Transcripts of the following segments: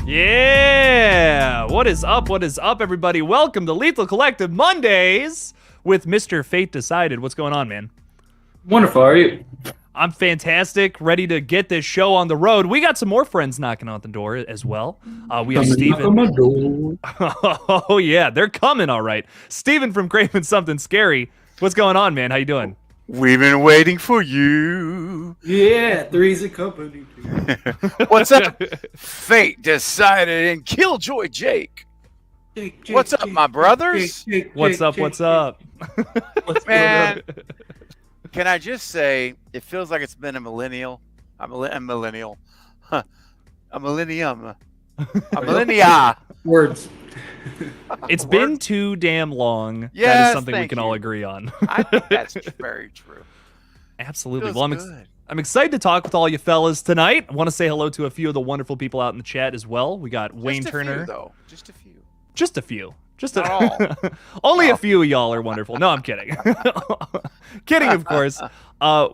Yeah! What is up? What is up, everybody? Welcome to Lethal Collective Mondays with Mr. Fate Decided. What's going on, man? Wonderful. How are you? I'm fantastic, ready to get this show on the road. We got some more friends knocking on the door as well. We have Steven. Oh, yeah, they're coming, all right. Steven from Craven Something Scary. What's going on, man? How you doing? We've been waiting for you. Yeah, three's a company. What's up? Fate Decided and KillJoy Jake. What's up, my brothers? What's up? What's up? Man, can I just say, it feels like it's been a millennial. A millennium. Words. It's been too damn long. Yes, that is something we can you. all agree on. I think that's very true. Absolutely. Feels Well, I'm excited to talk with all you fellas tonight. I want to say hello to a few of the wonderful people out in the chat as well. We got Wayne Turner. Few, though. Just a few. Just a few. Not all. Only a few of y'all are wonderful. No, I'm kidding. Kidding, of course.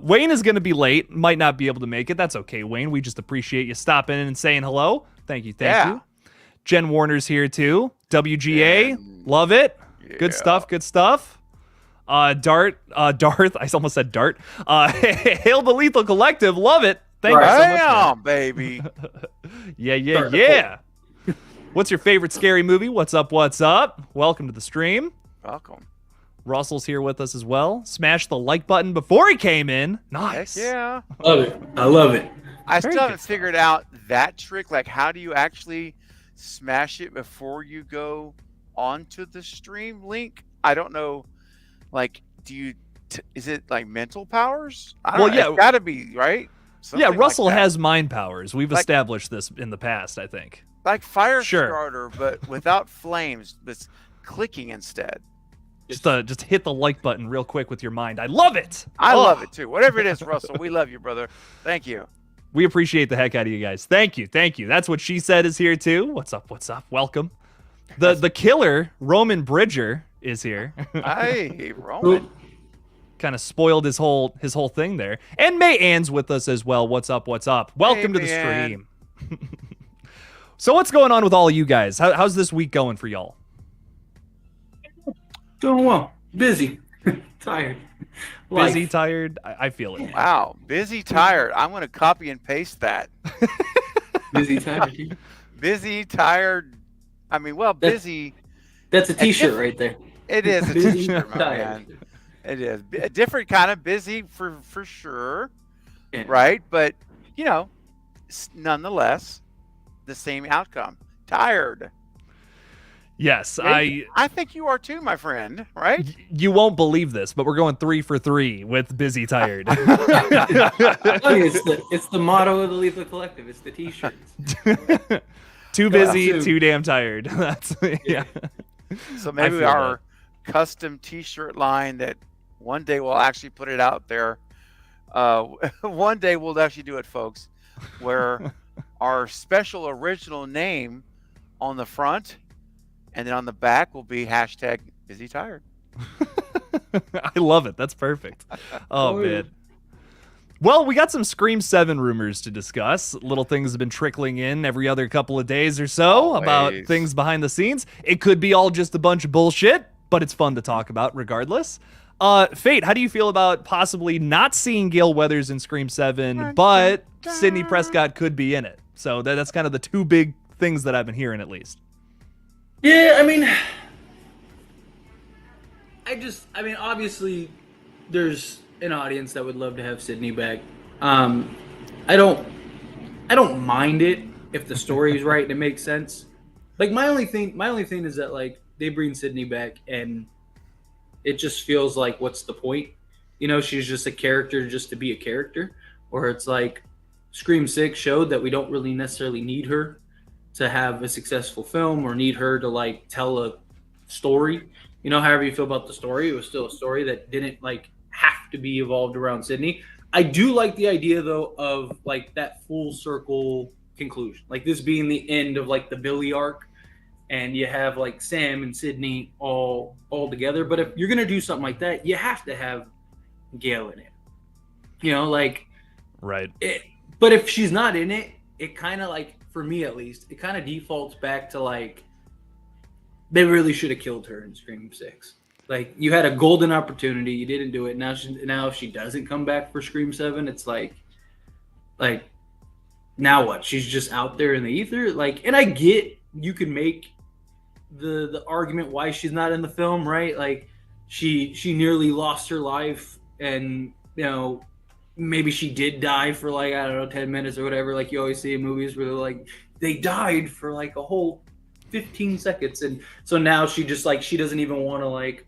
Wayne is going to be late. Might not be able to make it. That's okay, Wayne. We just appreciate you stopping in and saying hello. Thank you. Thank you. Jen Warner's here too. WGA. Love it. Yeah. Good stuff. Good stuff. Darth. I almost said Dart. Hail the Lethal Collective. Love it. Thank you so much. Damn, baby. Yeah. What's your favorite scary movie? What's up? What's up? Welcome to the stream. Welcome. Russell's here with us as well. Smash the like button before he came in. Nice. Heck yeah. Love it. I love it. I still haven't figured out that trick. Like, how do you actually smash it before you go onto the stream link? I don't know. Like, do you? Is it like mental powers? I don't know. It's got to be, right? Something Russell like has mind powers. We've established this in the past, I think. Like fire starter, but without flames, but clicking instead. Just hit the like button real quick with your mind. I love it. I love it too. Whatever it is, Russell, we love you, brother. Thank you. We appreciate the heck out of you guys. Thank you. That's what she said is here too. What's up? Welcome. The killer, Roman Bridger, is here. Hey, Roman. Kind of spoiled his whole thing there. And May Ann's with us as well. What's up? Welcome to the stream. So what's going on with all of you guys? How's this week going for y'all? Doing well. Busy. Tired. Busy, tired. I feel it. Wow. Busy, tired. I'm going to copy and paste that. Busy, tired. Busy, tired. I mean, well, busy. That's a t-shirt right there. It is a t-shirt, my man. It is. A different kind of busy for sure. Yeah. Right? But, nonetheless, the same outcome. Tired. Yes, I think you are too, my friend, right? You won't believe this, but we're going 3 for 3 with busy tired. It's the motto of the Lethal Collective. It's the t-shirts. Too busy, too damn tired. That's yeah. So maybe our custom t-shirt line that one day we'll actually put it out there. One day we'll actually do it, folks, where our special original name on the front and then on the back will be #BusyTired. I love it. That's perfect. Oh, man. Well, we got some Scream 7 rumors to discuss. Little things have been trickling in every other couple of days or so about things behind the scenes. It could be all just a bunch of bullshit, but it's fun to talk about regardless. Fate, how do you feel about possibly not seeing Gale Weathers in Scream 7, but Sidney Prescott could be in it? So that's kind of the two big things that I've been hearing, at least. Yeah, I mean, obviously, there's an audience that would love to have Sidney back. I don't mind it if the story is right and it makes sense. Like my only thing is that like they bring Sidney back and it just feels like what's the point? She's just a character just to be a character, or it's like Scream 6 showed that we don't really necessarily need her to have a successful film or need her to like tell a story. However you feel about the story, it was still a story that didn't like have to be evolved around Sidney. I do like the idea though of like that full circle conclusion, like this being the end of like the Billy arc, and you have like Sam and Sidney all together. But if you're gonna do something like that, you have to have Gale in it. Right. But if she's not in it, it kind of like for me at least, it kind of defaults back to like they really should have killed her in Scream 6. Like you had a golden opportunity, you didn't do it. Now if she doesn't come back for Scream 7, it's like now what? She's just out there in the ether. Like, and I get you can make the argument why she's not in the film, right? Like she nearly lost her life, and you know maybe she did die for like I don't know 10 minutes or whatever. Like you always see in movies where they're like they died for like a whole 15 seconds, and so now she just like she doesn't even want to like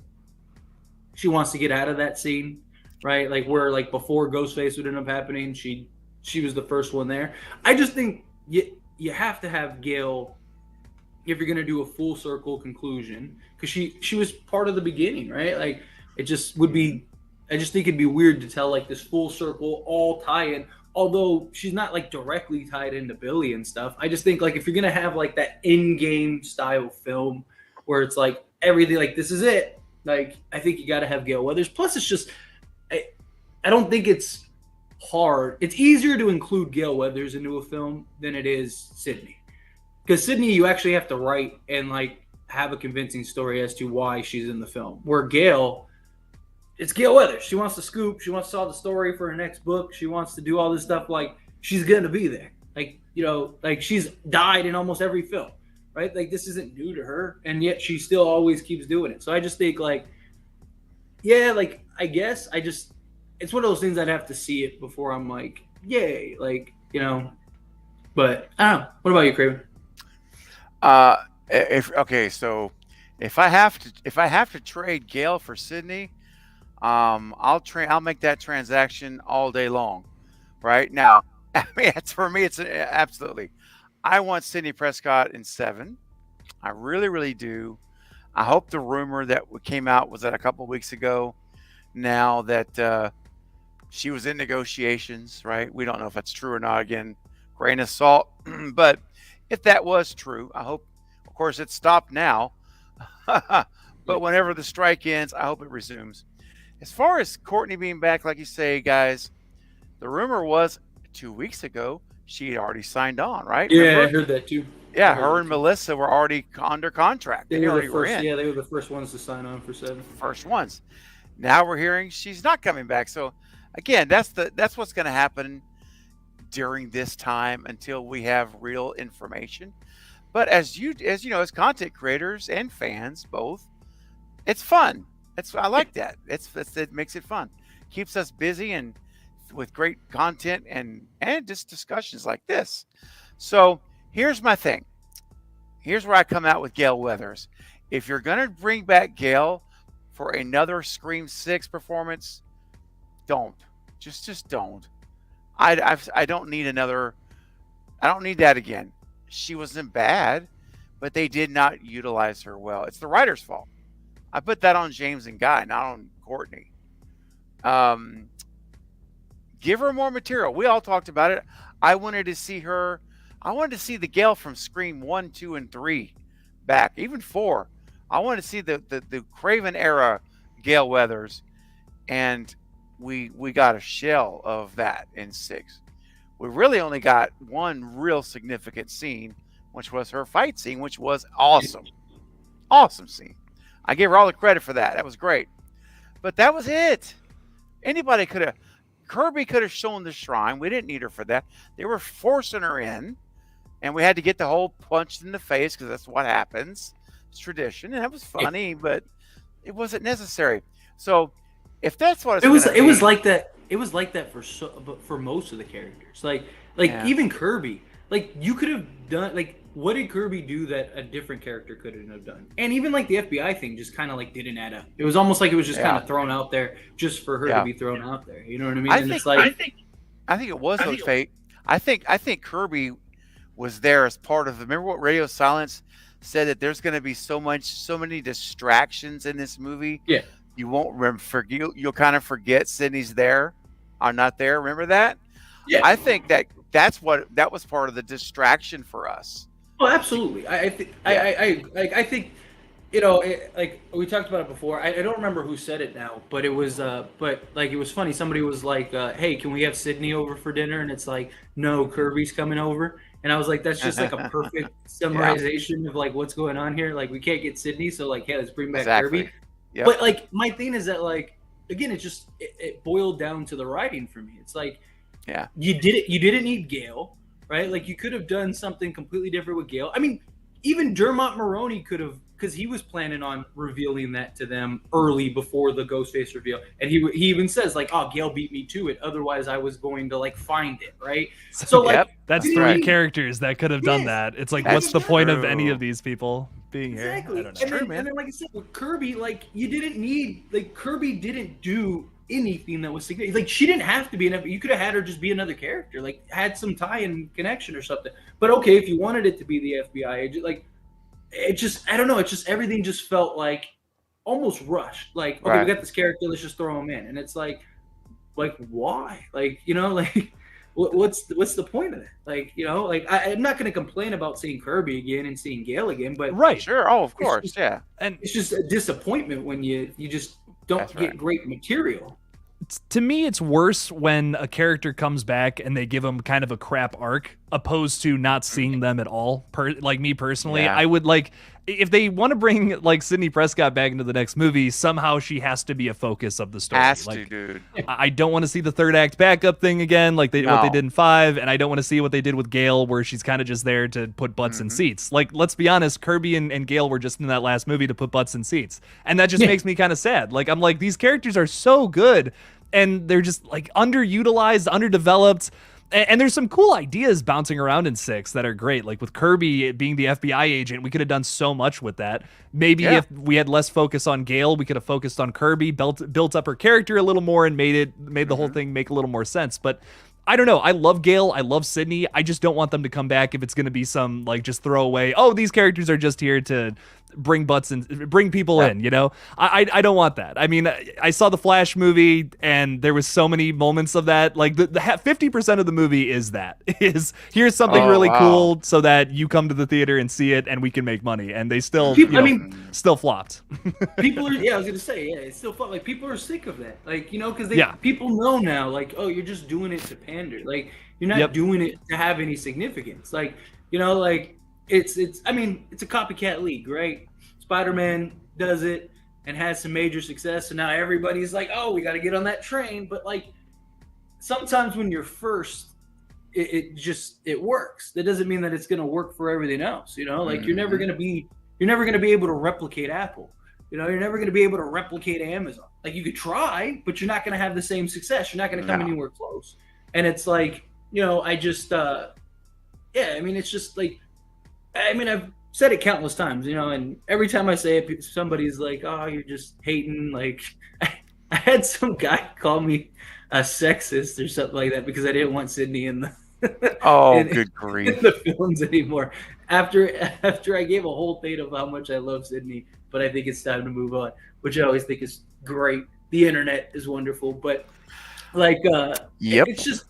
she wants to get out of that scene, right? Like where like before Ghostface would end up happening, she was the first one there. I just think you have to have Gail if you're gonna do a full circle conclusion, because she was part of the beginning, right? Like it just would be. I just think it'd be weird to tell like this full circle all tie-in. Although she's not like directly tied into Billy and stuff. I just think like if you're gonna have like that in-game style film where it's like everything like this is it, like I think you got to have Gale Weathers. Plus, it's just I don't think it's hard. It's easier to include Gale Weathers into a film than it is Sydney, because Sydney you actually have to write and like have a convincing story as to why she's in the film. Where Gale, it's Gale Weathers. She wants to scoop. She wants to solve the story for her next book. She wants to do all this stuff. Like she's gonna be there. Like like she's died in almost every film, right? Like this isn't new to her, and yet she still always keeps doing it. So I just think like, yeah, like I guess it's one of those things I'd have to see it before I'm like, yay, like But I don't know. What about you, Craven? If I have to trade Gale for Sydney, I'll make that transaction all day long. Right now, I mean, for me, it's absolutely. I want Sydney Prescott in 7. I really, really do. I hope the rumor that came out was that a couple of weeks ago. Now that she was in negotiations, right? We don't know if that's true or not. Again, grain of salt. But if that was true, I hope. Of course, it's stopped now. But whenever the strike ends, I hope it resumes. As far as Courtney being back, like you say, guys, the rumor was 2 weeks ago she had already signed on, right? Yeah, Remember? I heard that too. Yeah, her and Melissa were already under contract. They already were were in. Yeah, they were the first ones to sign on for 7. First ones. Now we're hearing she's not coming back. So again, that's what's going to happen during this time until we have real information. But as you know, as content creators and fans both, it's fun. I like that. It makes it fun. Keeps us busy and with great content and just discussions like this. So here's my thing. Here's where I come out with Gale Weathers. If you're gonna bring back Gale for another Scream 6 performance, don't. Just don't. I don't need another. I don't need that again. She wasn't bad, but they did not utilize her well. It's the writer's fault. I put that on James and Guy, not on Courtney. Give her more material. We all talked about it. I wanted to see her. I wanted to see the Gale from Scream 1, 2, and 3 back, even 4. I wanted to see the Craven era Gale Weathers, and we got a shell of that in 6. We really only got one real significant scene, which was her fight scene, which was awesome. Awesome scene. I give her all the credit for that. That was great. But that was it. Anybody could have. Kirby could have shown the shrine. We didn't need her for that. They were forcing her in, and we had to get the whole punched in the face because that's what happens. It's tradition, and that was funny, but it wasn't necessary. So, if that's what it was like that. It was like that for most of the characters. Like even Kirby. Like you could have done like. What did Kirby do that a different character couldn't have done? And even like the FBI thing just kind of like didn't add up. It was almost like it was just kind of thrown out there just for her to be thrown out there. You know what I mean? I think it was those fake. I think Kirby was there as part of. Remember what Radio Silence said, that there's going to be so many distractions in this movie. Yeah, you won't forget. You'll kind of forget Sydney's there, or not there. Remember that? Yeah, I think that was part of the distraction for us. Oh, absolutely. I think like we talked about it before. I don't remember who said it now, but it was it was funny. Somebody was like, "Hey, can we have Sydney over for dinner?" And it's like, "No, Kirby's coming over." And I was like, that's just like a perfect summarization of like what's going on here. Like we can't get Sydney, so like, yeah, let's bring back Kirby. Yep. But like my thing is that like again, it boiled down to the writing for me. It's like, you didn't need Gale, right? Like you could have done something completely different with Gale. I mean, even Dermot Mulroney could have, because he was planning on revealing that to them early before the Ghostface reveal, and he even says like, "Oh, Gale beat me to it. Otherwise, I was going to like find it." Right. So like, that's three characters that could have done that. It's like, what's the point of any of these people being here? I don't know. And then, like I said, with Kirby, like you didn't need, like Kirby didn't do anything that was significant. Like she didn't have to be you could have had her just be another character, like had some tie-in connection or something. But okay, if you wanted it to be the FBI agent, like it just, I don't know, it just, everything just felt like almost rushed. Like, okay, we got this character, let's just throw him in. And it's like why? Like, you know, like what's the point of it? Like, you know, like I'm not going to complain about seeing Kirby again and seeing Gale again, but sure, oh, of course, and it's just a disappointment when you just don't get great material. To me, it's worse when a character comes back and they give them kind of a crap arc, opposed to not seeing them at all. Like me personally, I would like, if they want to bring like Sidney Prescott back into the next movie, somehow she has to be a focus of the story. Dude. I don't want to see the third act backup thing again, like what they did in 5, and I don't want to see what they did with Gale, where she's kind of just there to put butts in seats. Like, let's be honest, Kirby and Gale were just in that last movie to put butts in seats, and that just makes me kind of sad. Like, I'm like, these characters are so good, and they're just like underutilized, underdeveloped. And there's some cool ideas bouncing around in 6 that are great. Like with Kirby being the FBI agent, we could have done so much with that. Maybe if we had less focus on Gale, we could have focused on Kirby, built up her character a little more, and made the whole thing make a little more sense. But I don't know. I love Gale. I love Sydney. I just don't want them to come back if it's going to be some like just throwaway, oh, these characters are just here to bring butts and bring people in, you know? I don't want that. I mean, I saw the Flash movie and there was so many moments of that. Like the 50% of the movie is here's something really cool so that you come to the theater and see it and we can make money. And they still, still flopped. People are, I was going to say, it's still flopped. Like people are sick of that. Like, you know, because people know now, like, oh, you're just doing it to pander. Like you're not doing it to have any significance. Like, you know, like, it's I mean, it's a copycat league, right? Spider-Man does it and has some major success, and now everybody's like, oh, we got to get on that train. But like sometimes when you're first, it works. That doesn't mean that it's going to work for everything else, you know? Like you're never going to be able to replicate Apple. You know, you're never going to be able to replicate Amazon. Like you could try, but you're not going to have the same success. You're not going to come anywhere close. And it's like, you know, I just I mean, it's just like, I mean, I've said it countless times, you know, and every time I say it, somebody's like, oh, you're just hating. Like, I had some guy call me a sexist or something like that because I didn't want Sydney in the good grief, in the films anymore. After I gave a whole thing of how much I love Sydney, but I think it's time to move on, which I always think is great. The internet is wonderful, but like, it's just,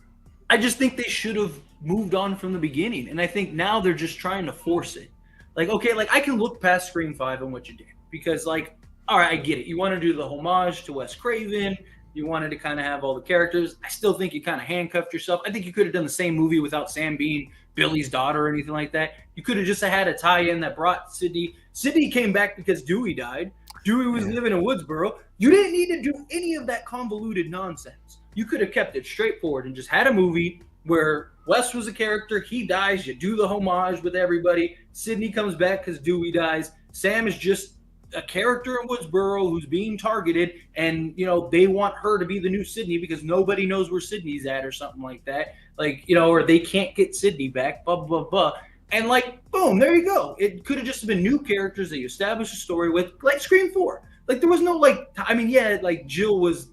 I just think they should have moved on from the beginning, and I think now they're just trying to force it. Like, okay, like I can look past Scream 5 and what you did, because like, all right, I get it. You want to do the homage to Wes Craven. You wanted to kind of have all the characters. I still think you kind of handcuffed yourself. I think you could have done the same movie without Sam being Billy's daughter or anything like that. You could have just had a tie-in that brought Sydney. Sydney came back because Dewey died. Dewey was living in Woodsboro. You didn't need to do any of that convoluted nonsense. You could have kept it straightforward and just had a movie where Wes was a character, he dies, you do the homage with everybody. Sydney comes back because Dewey dies. Sam is just a character in Woodsboro who's being targeted, and, you know, they want her to be the new Sydney because nobody knows where Sydney's at or something like that. Like, you know, or they can't get Sydney back, blah, blah, blah. And, like, boom, there you go. It could have just been new characters that you establish a story with, like Scream 4. Like, there was no, like, I mean, yeah, like, Jill was,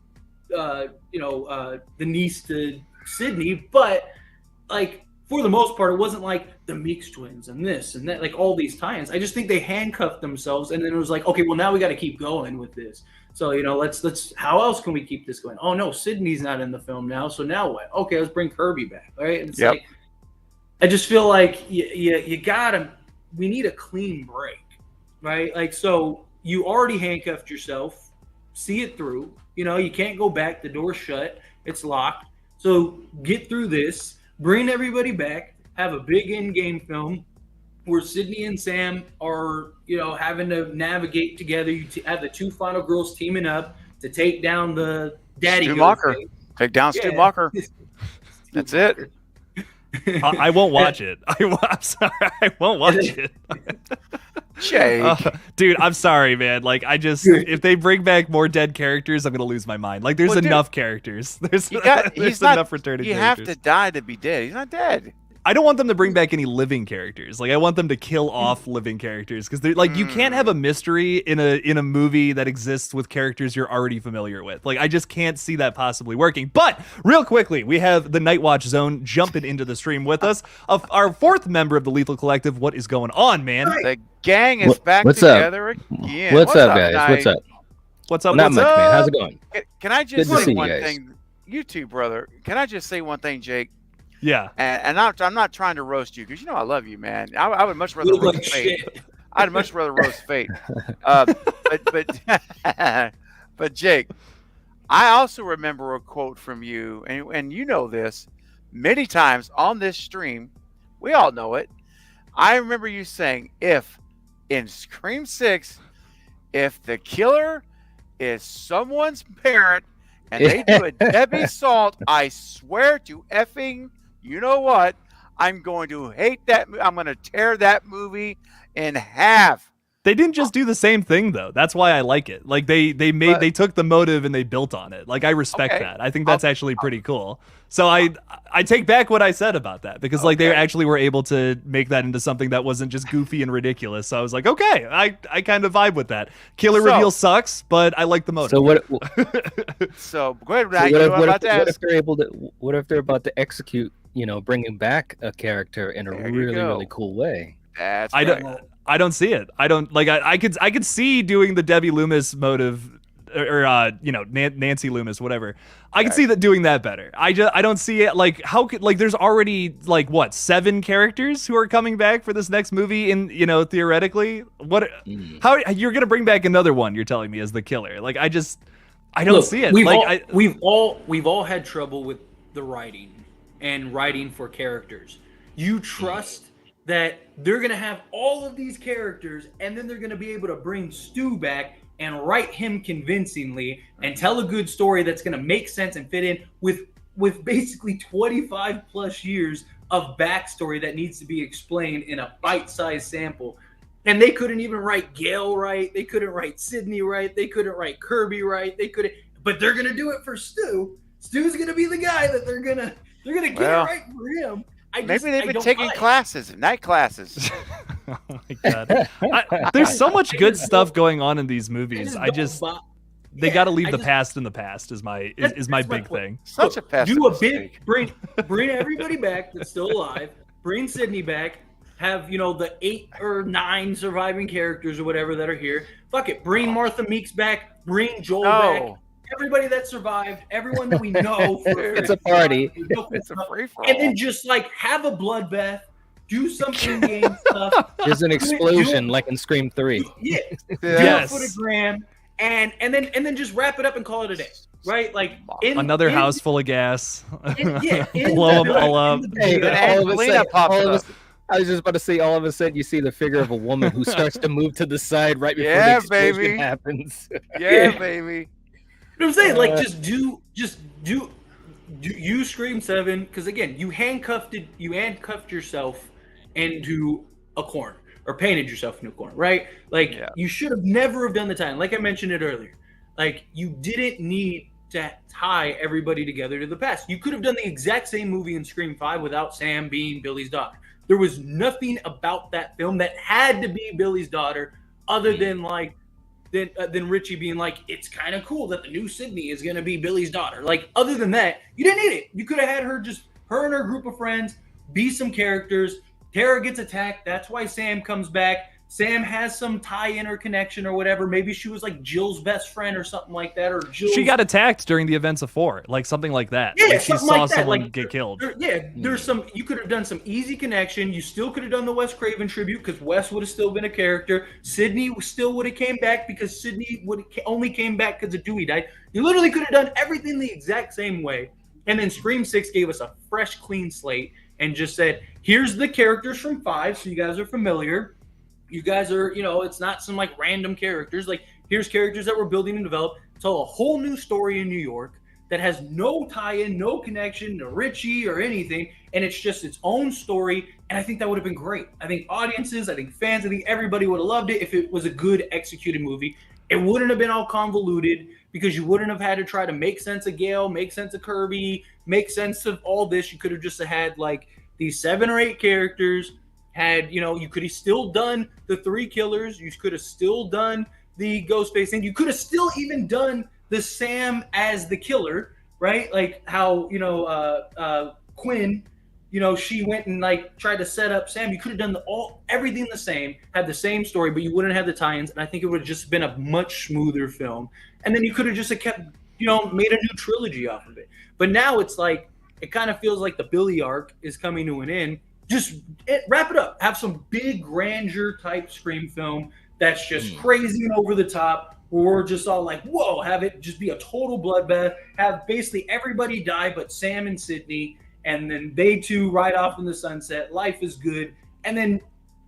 the niece to Sydney, but like for the most part, it wasn't like the Meeks twins and this and that, like all these tie-ins. I just think they handcuffed themselves, and then it was like, okay, well now we got to keep going with this. So, you know, let's how else can we keep this going? Oh no, Sydney's not in the film now, so now what? Okay, let's bring Kirby back, right? And it's like, I just feel like we need a clean break, right? Like, so you already handcuffed yourself, see it through. You know, you can't go back. The door's shut. It's locked. So get through this, bring everybody back, have a big in-game film where Sydney and Sam are, having to navigate together. You have the two final girls teaming up to take down the daddy Stu ghost Mocker. thing. Take down Stu Mocker. That's it. I won't watch it. I'm sorry, I won't watch it. Jake. Dude, I'm sorry, man. Like, if they bring back more dead characters, I'm gonna lose my mind. Like, there's enough characters. There's enough returning characters. You have to die to be dead. He's not dead. I don't want them to bring back any living characters. Like, I want them to kill off living characters because they're like, you can't have a mystery in a movie that exists with characters you're already familiar with. Like, I just can't see that possibly working. But real quickly, we have the Nightwatch Zone jumping into the stream with us. Of our fourth member of the Lethal Collective. What is going on, man? The gang is back what's together again. What's up, guys? What's up? What's up? Not What's much, up? man. How's it going? Can I just Good to say see one you guys. thing? You too, brother. Can I just say one thing, Jake? Yeah. And I'm not trying to roast you because I love you, man. I would much rather roast Fate. I'd much rather roast Fate. But Jake, I also remember a quote from you, and you know this many times on this stream. We all know it. I remember you saying, if in Scream 6, if the killer is someone's parent and they do a Debbie Salt, I swear to effing, you know what? I'm going to hate that. I'm going to tear that movie in half. They didn't just do the same thing though. That's why I like it. Like they took the motive and they built on it. Like I respect that. I think that's actually pretty cool. So I take back what I said about that because like they actually were able to make that into something that wasn't just goofy and ridiculous. So I was like, okay, I kind of vibe with that. Killer reveal sucks, but I like the motive. So what? So go ahead. What if they're able to? What if they're about to execute? Bringing back a character in a really cool way. That's I don't see it. I don't like. I could see doing the Debbie Loomis motive, or Nancy Loomis, whatever. I could see that doing that better. I don't see it. Like how could there's already 7 characters who are coming back for this next movie, and theoretically, how you're gonna bring back another one? You're telling me as the killer? Like I don't see it. We've all had trouble with the writing and writing for characters. You trust that they're going to have all of these characters and then they're going to be able to bring Stu back and write him convincingly and tell a good story that's going to make sense and fit in with basically 25 plus years of backstory that needs to be explained in a bite-sized sample. And they couldn't even write Gail right. They couldn't write Sydney right. They couldn't write Kirby right. But they're going to do it for Stu. Stu's going to be the guy that they're going to get it right for him. Maybe they've been taking classes, night classes. Oh my god! There's so much good stuff going on in these movies. They got to leave the past in the past. Is my big thing. Such a past. Do a big bring everybody back that's still alive. Bring Sydney back. Have the 8 or 9 surviving characters or whatever that are here. Fuck it. Bring Martha Meeks back. Bring Joel back. Everybody that survived, everyone that we know. It's a party. It's a free-for-all. And then just have a bloodbath, do some in-game stuff. There's an explosion like in Scream 3. Yeah. Yes. Do a photogram, and then just wrap it up and call it a day. Right? Like another house full of gas. Blow them all up. I was just about to say, all of a sudden you see the figure of a woman who starts to move to the side right before the explosion happens. Yeah, baby. You know what I'm saying? Just do you Scream 7, because again, you handcuffed yourself into a corner, or painted yourself into a corner, right? You should have never have done the time. Like I mentioned it earlier. You didn't need to tie everybody together to the past. You could have done the exact same movie in Scream 5 without Sam being Billy's daughter. There was nothing about that film that had to be Billy's daughter other than than Richie being it's kind of cool that the new Sydney is going to be Billy's daughter. Other than that, you didn't need it. You could have had her and her group of friends be some characters. Tara gets attacked. That's why Sam comes back. Sam has some tie-in or connection or whatever. Maybe she was Jill's best friend or something like that. Or she got attacked during the events of 4, something like that. Yeah, she saw someone get killed. There's some. You could have done some easy connection. You still could have done the Wes Craven tribute because Wes would have still been a character. Sydney still would have came back because Sydney only came back because of Dewey died. You literally could have done everything the exact same way. And then Scream 6 gave us a fresh, clean slate. and just said, here's the characters from 5, so you guys are familiar. You guys are, it's not some like random characters. Like, here's characters that we're building and develop. Tell a whole new story in New York that has no tie-in, no connection to Richie or anything, and it's just its own story. And I think that would have been great. I think audiences, I think fans, I think everybody would have loved it if it was a good executed movie. It wouldn't have been all convoluted because you wouldn't have had to try to make sense of Gale, make sense of Kirby, make sense of all this. You could have just had like these 7 or 8 characters. You could have still done the 3 killers. You could have still done the Ghostface thing. You could have still even done the Sam as the killer, right? Like how, Quinn, she went and like tried to set up Sam. You could have done everything the same, had the same story, but you wouldn't have the tie-ins. And I think it would have just been a much smoother film. And then you could have just kept, made a new trilogy off of it. But now it's like, it kind of feels like the Billy arc is coming to an end. Just wrap it up. Have some big grandeur type Scream film that's just crazy and over the top, where we're just all like, whoa, have it just be a total bloodbath, have basically everybody die but Sam and Sydney, and then they two ride off in the sunset, life is good, and then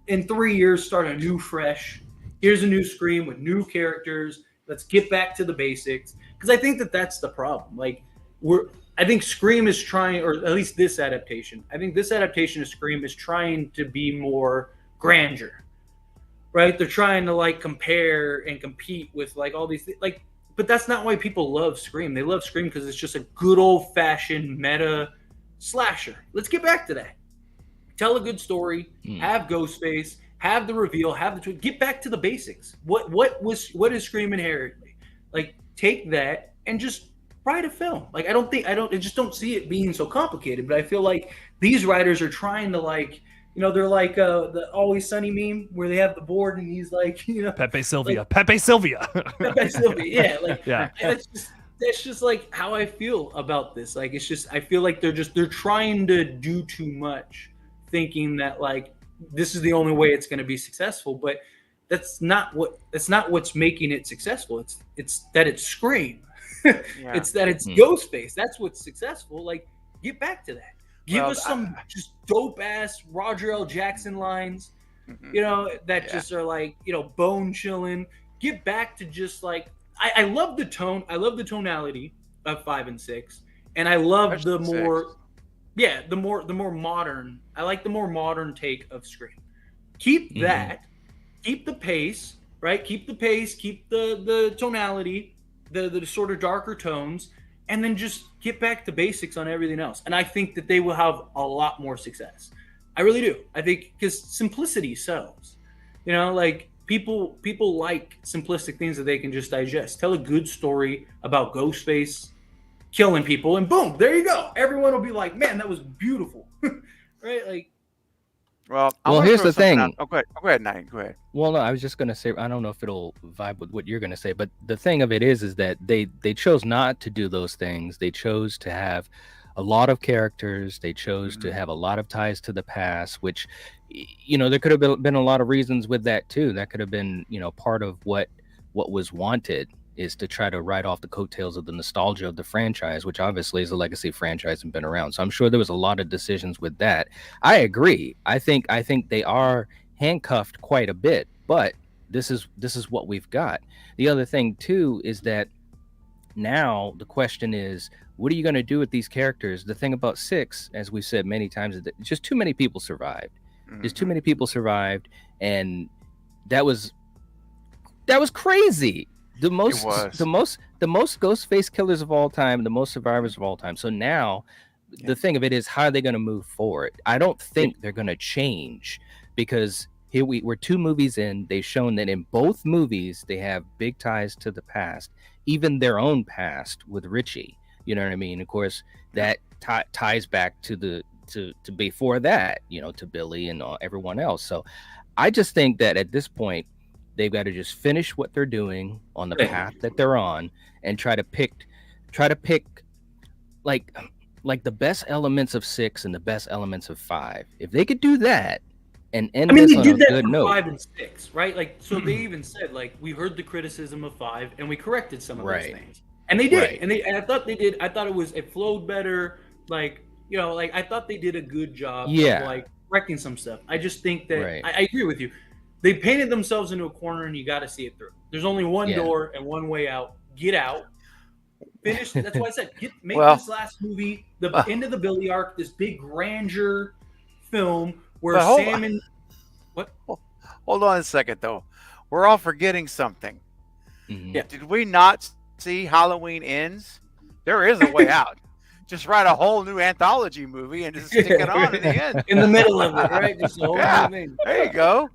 in 3 years start a new fresh, here's a new Scream with new characters, let's get back to the basics. Because I think that's the problem. Like, I think Scream is trying, or at least this adaptation, of Scream is trying to be more grandeur. Right, they're trying to like compare and compete with like all these things. Like, but that's not why people love Scream. They love Scream because it's just a good old fashioned meta slasher. Let's get back to that. Tell a good story. Have Ghostface. Have the reveal. Have the get back to the basics. What is Scream inherently? Like, take that and just write a film. Like, I just don't see it being so complicated. But I feel like these writers are trying to like. They're like the Always Sunny meme where they have the board and he's like, Pepe Sylvia, like, Pepe Sylvia. Pepe Sylvia, yeah, like yeah. That's just like how I feel about this. Like, it's just I feel like they're trying to do too much, thinking that like this is the only way it's going to be successful. But that's not what's making it successful. It's that it's Scream. It's that it's Ghostface. That's what's successful. Like, get back to that. Give us some just dope ass Roger L. Jackson lines, that just are like, bone chilling. Get back to just like, I love the tone. I love the tonality of 5 and 6, and I love the more modern. I like the more modern take of Scream. Keep that. Keep the pace, right? Keep the pace. Keep the tonality, the sort of darker tones. And then just get back to basics on everything else. And I think that they will have a lot more success. I really do. I think because simplicity sells. Like people like simplistic things that they can just digest. Tell a good story about Ghostface killing people, and boom, there you go. Everyone will be like, man, that was beautiful. Right? Like, well, here's the thing. Oh, go ahead, Knight. Go ahead. Well, no, I was just gonna say, I don't know if it'll vibe with what you're gonna say, but the thing of it is that they chose not to do those things. They chose to have a lot of characters. They chose to have a lot of ties to the past, which, there could have been a lot of reasons with that too. That could have been, part of what was wanted, is to try to ride off the coattails of the nostalgia of the franchise, which obviously is a legacy franchise and been around. So I'm sure there was a lot of decisions with that. I agree. I think they are handcuffed quite a bit, but this is what we've got. The other thing too is that now the question is, what are you going to do with these characters? The thing about 6, as we've said many times, is that just too many people survived. There's too many people survived, and that was crazy. The most Ghostface killers of all time, the most survivors of all time. So now the thing of it is, how are they going to move forward? I don't think they're going to change, because here we're 2 movies in. They've shown that in both movies they have big ties to the past, even their own past with Richie. You know what I mean? Of course, that ties back to to before that, to Billy and everyone else. So I just think that at this point, they've got to just finish what they're doing on the path that they're on, and try to pick like the best elements of 6 and the best elements of 5. If they could do that and end this on a good note. 5 and 6, right? Like, so they even said, like, we heard the criticism of 5 and we corrected some of those things, and they did. And I thought they did. I thought it flowed better. Like, you know, like I thought they did a good job Yeah. of like correcting some stuff. I just think that Right. I agree with you. They painted themselves into a corner, and you got to see it through. There's only one Yeah. door and one way out. Get out. Finish. That's why I said make Well- this last movie the end of the Billy arc, this big grandeur film where But hold Sam on. and Hold on a second, though. We're all forgetting something. Mhm. Yeah. Did we not see Halloween Ends? There is a way out. Just write a whole new anthology movie and just stick it on at the end. in the middle of it, right? Just the whole Yeah. thing. There you go.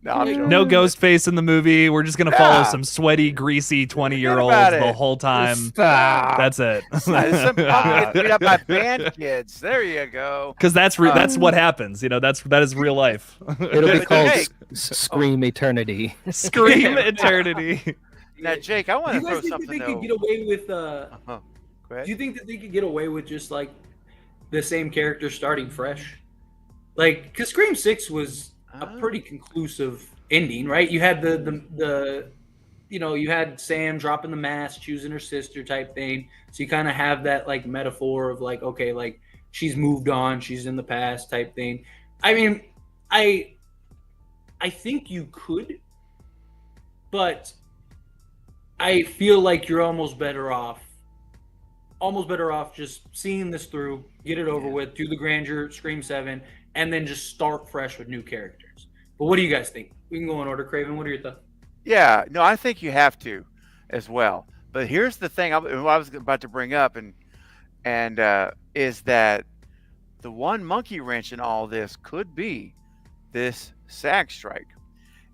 No, I'm joking. No ghost face in the movie. We're just gonna follow Yeah. some sweaty, greasy 20-year-olds about the it. whole time. Stop. That's it. Some punk gets beat up by band kids. There you go. Because that's what happens. You know, that is real life. It'll be But called Jake- Scream Eternity. Scream eternity. Now, Jake, I Do want you to guys throw think that something they could though. get away with? Go ahead. Do you think that they could get away with just like the same character starting fresh? Like, because Scream 6 was a pretty conclusive ending, right? You had the you had Sam dropping the mask, choosing her sister type thing. So you kind of have that like metaphor of like, okay, like she's moved on, she's in the past type thing. I mean, I think you could, but I feel like you're almost better off just seeing this through, get it over with, do the grandeur, Scream 7, and then just start fresh with new characters. But what do you guys think? We can go in order. Craven, what are your thoughts? Yeah, no, I think you have to as well. But here's the thing I was about to bring up, and is that the one monkey wrench in all this could be this SAG strike,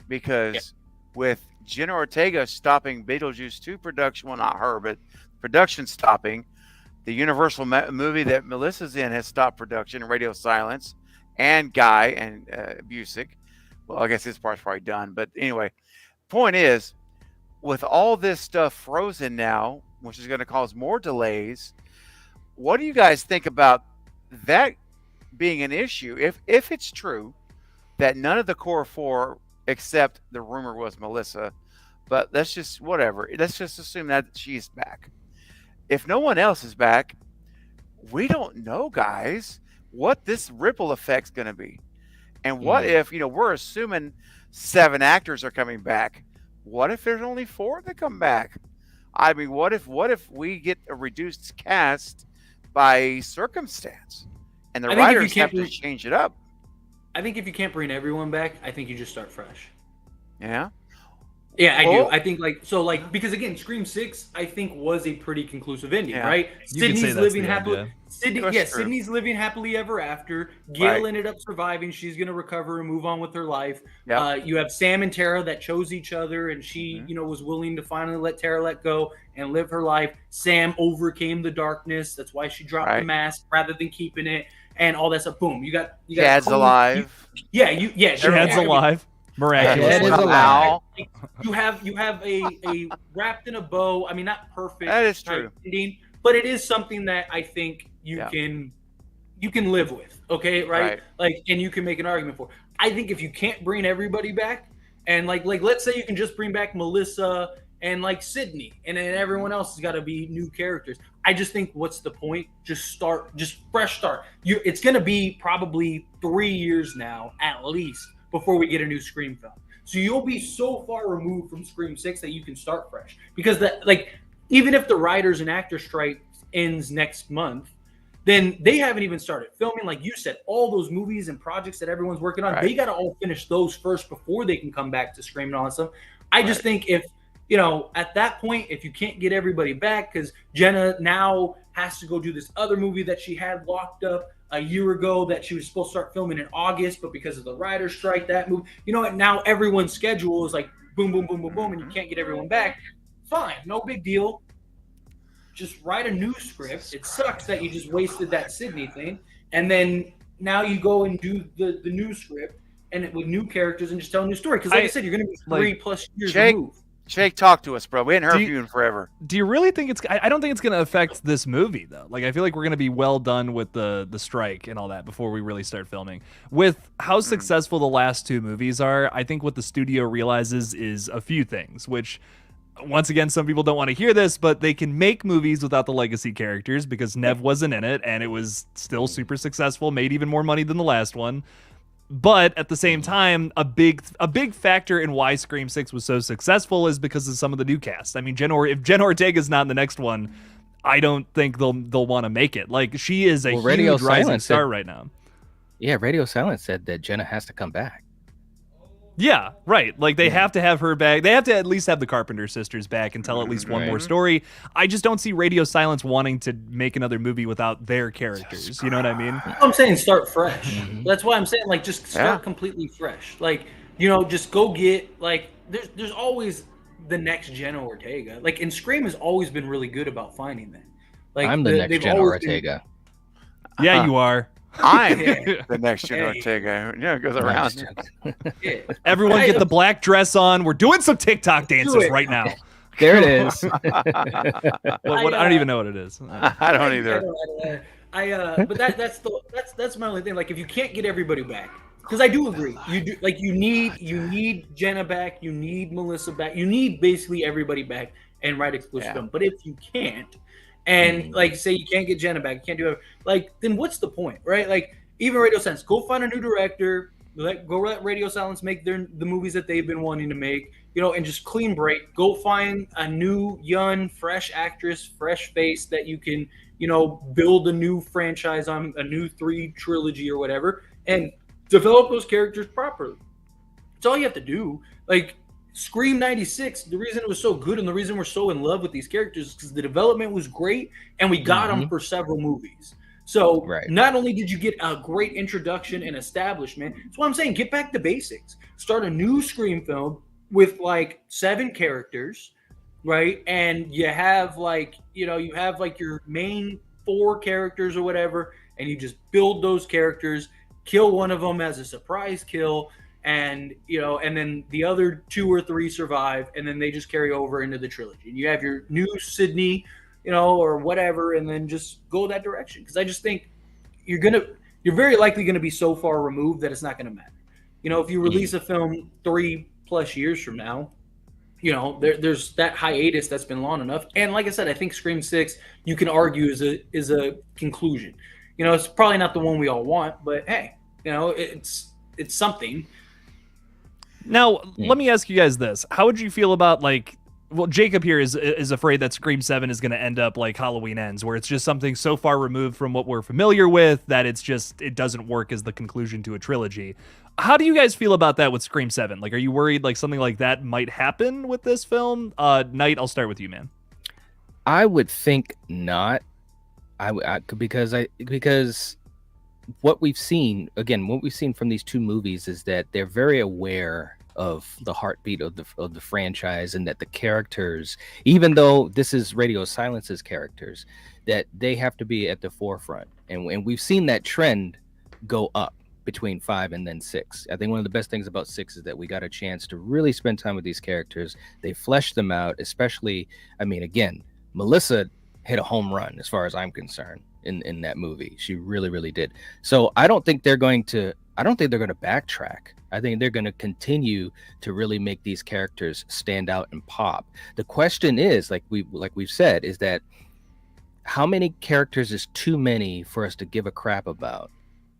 because with Jenna Ortega stopping Beetlejuice 2 production, well, not her, but production stopping, the Universal movie that Melissa's in has stopped production, Radio Silence, and Guy and Busick. Well, I guess his part's probably done, but anyway, point is, with all this stuff frozen now, which is going to cause more delays, what do you guys think about that being an issue? If it's true that none of the core four, except the rumor was Melissa, but let's just assume that she's back. If no one else is back, we don't know, guys, what this ripple effect's going to be. And what if, we're assuming 7 actors are coming back. What if there's only 4 that come back? I mean, what if we get a reduced cast by circumstance and the writers have to change it up? I think if you can't bring everyone back, I think you just start fresh. Yeah. Yeah, I do. I think because again, Scream 6 I think was a pretty conclusive ending, right? Sydney's living happily. Sydney's living happily ever after. Gail ended up surviving. She's gonna recover and move on with her life. Yep. You have Sam and Tara that chose each other, and she, was willing to finally let Tara let go and live her life. Sam overcame the darkness. That's why she dropped the mask rather than keeping it, and all that stuff. Boom. You got Dad's alive. Dad's alive. Miraculous. Dad is alive. You have a wrapped in a bow. I mean, not perfect. That is true. Ending, but it is something that I think you can live with. Okay, right? Like, and you can make an argument for. I think if you can't bring everybody back, and like let's say you can just bring back Melissa and like Sydney, and then everyone else has got to be new characters. I just think what's the point? Just fresh start. It's going to be probably 3 years now at least before we get a new Scream film. So you'll be so far removed from Scream 6 that you can start fresh. Because even if the writers and actors strike ends next month, then they haven't even started filming. Like you said, all those movies and projects that everyone's working on, they got to all finish those first before they can come back to Scream and all that stuff. I just think if, at that point, if you can't get everybody back, because Jenna now has to go do this other movie that she had locked up a year ago that she was supposed to start filming in August, but because of the writer's strike, that movie, now everyone's schedule is like boom, boom, boom, boom, boom, and you can't get everyone back. Fine, no big deal. Just write a new script. It sucks that you just wasted that Sydney thing, and then now you go and do the new script and with new characters and just tell a new story. Because like I said, you're going to be 3+ years removed. Jake, talk to us, bro. We hadn't heard from you in forever. Do you really think I don't think it's going to affect this movie, though. Like, I feel like we're going to be well done with the strike and all that before we really start filming. With how successful the last 2 movies are, I think what the studio realizes is a few things, which once again, some people don't want to hear this, but they can make movies without the legacy characters because Nev wasn't in it, and it was still super successful, made even more money than the last one. But at the same time, a big factor in why Scream 6 was so successful is because of some of the new cast. I mean, if Jenna Ortega's not in the next one, I don't think they'll want to make it. Like, she is a huge rising star right now. Yeah, Radio Silence said that Jenna has to come back. Yeah, right. Like, they have to have her back. They have to at least have the Carpenter sisters back and tell at least one more story. I just don't see Radio Silence wanting to make another movie without their characters. You know what I mean? I'm saying start fresh. That's why I'm saying, like, just start completely fresh. Like, you know, just go get, like, there's always the next Jenna Ortega. Like, and Scream has always been really good about finding that. Like, I'm the next Jenna Ortega. Yeah, you are. I'm the next Jenna Ortega. Yeah, it goes around. Everyone get the black dress on. We're doing some TikTok dances right now. There it is. I don't even know what it is. I don't either. But that's my only thing. Like, if you can't get everybody back, because I do agree, you need Jenna back, you need Melissa back, you need basically everybody back and write exclusive film. But if you can't, and like say you can't get Jenna back, you can't do it, like, then what's the point, right? Like, even Radio Silence, go find a new director, let Radio Silence make the movies that they've been wanting to make, you know, and just clean break. Go find a new, young, fresh actress, fresh face that you can, you know, build a new franchise on, a new 3 trilogy or whatever, and develop those characters properly. That's all you have to do. Like, Scream 96, the reason it was so good and the reason we're so in love with these characters is because the development was great and we got them for several movies. So not only did you get a great introduction and establishment, that's why I'm saying get back to basics. Start a new Scream film with like 7 characters, right? And you have like, you know, you have like your main 4 characters or whatever, and you just build those characters, kill one of them as a surprise kill, and, you know, and then the other 2 or 3 survive, and then they just carry over into the trilogy. And you have your new Sydney, you know, or whatever, and then just go that direction. Because I just think you're very likely gonna be so far removed that it's not gonna matter. You know, if you release a film 3+ years from now, you know, there's that hiatus that's been long enough. And like I said, I think Scream 6, you can argue is a conclusion. You know, it's probably not the one we all want, but hey, you know, it's something. Now, let me ask you guys this. How would you feel about, like, well, Jacob here is afraid that Scream 7 is going to end up like Halloween Ends, where it's just something so far removed from what we're familiar with that it doesn't work as the conclusion to a trilogy. How do you guys feel about that with Scream 7? Like, are you worried like something like that might happen with this film? Knight, I'll start with you, man. I would think not. Because what we've seen from these 2 movies is that they're very aware of the heartbeat of the franchise, and that the characters, even though this is Radio Silence's characters, that they have to be at the forefront. And we've seen that trend go up between 5 and then 6. I think one of the best things about 6 is that we got a chance to really spend time with these characters. They fleshed them out, especially, I mean, again, Melissa hit a home run as far as I'm concerned in that movie. She really, really did. So I don't think they're going to backtrack. I think they're going to continue to really make these characters stand out and pop. The question is, like we've said, is that how many characters is too many for us to give a crap about?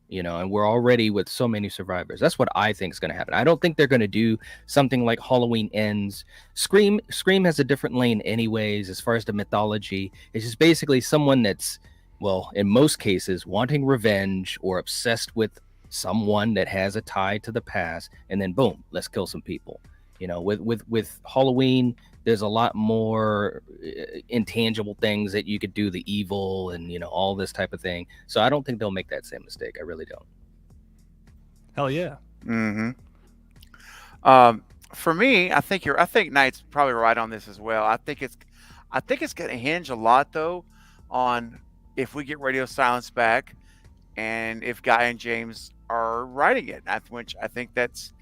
You know, and we're already with so many survivors. That's what I think is going to happen. I don't think they're going to do something like Halloween Ends. Scream has a different lane anyways, as far as the mythology. It's just basically someone that's, well, in most cases, wanting revenge or obsessed with someone that has a tie to the past, and then boom, let's kill some people. You know, with Halloween, there's a lot more intangible things that you could do, the evil and, you know, all this type of thing. So I don't think they'll make that same mistake. I really don't. Hell yeah. For me, I think Knight's probably right on this as well. I think it's going to hinge a lot though on if we get Radio Silence back and if Guy and James are writing it, which I think that's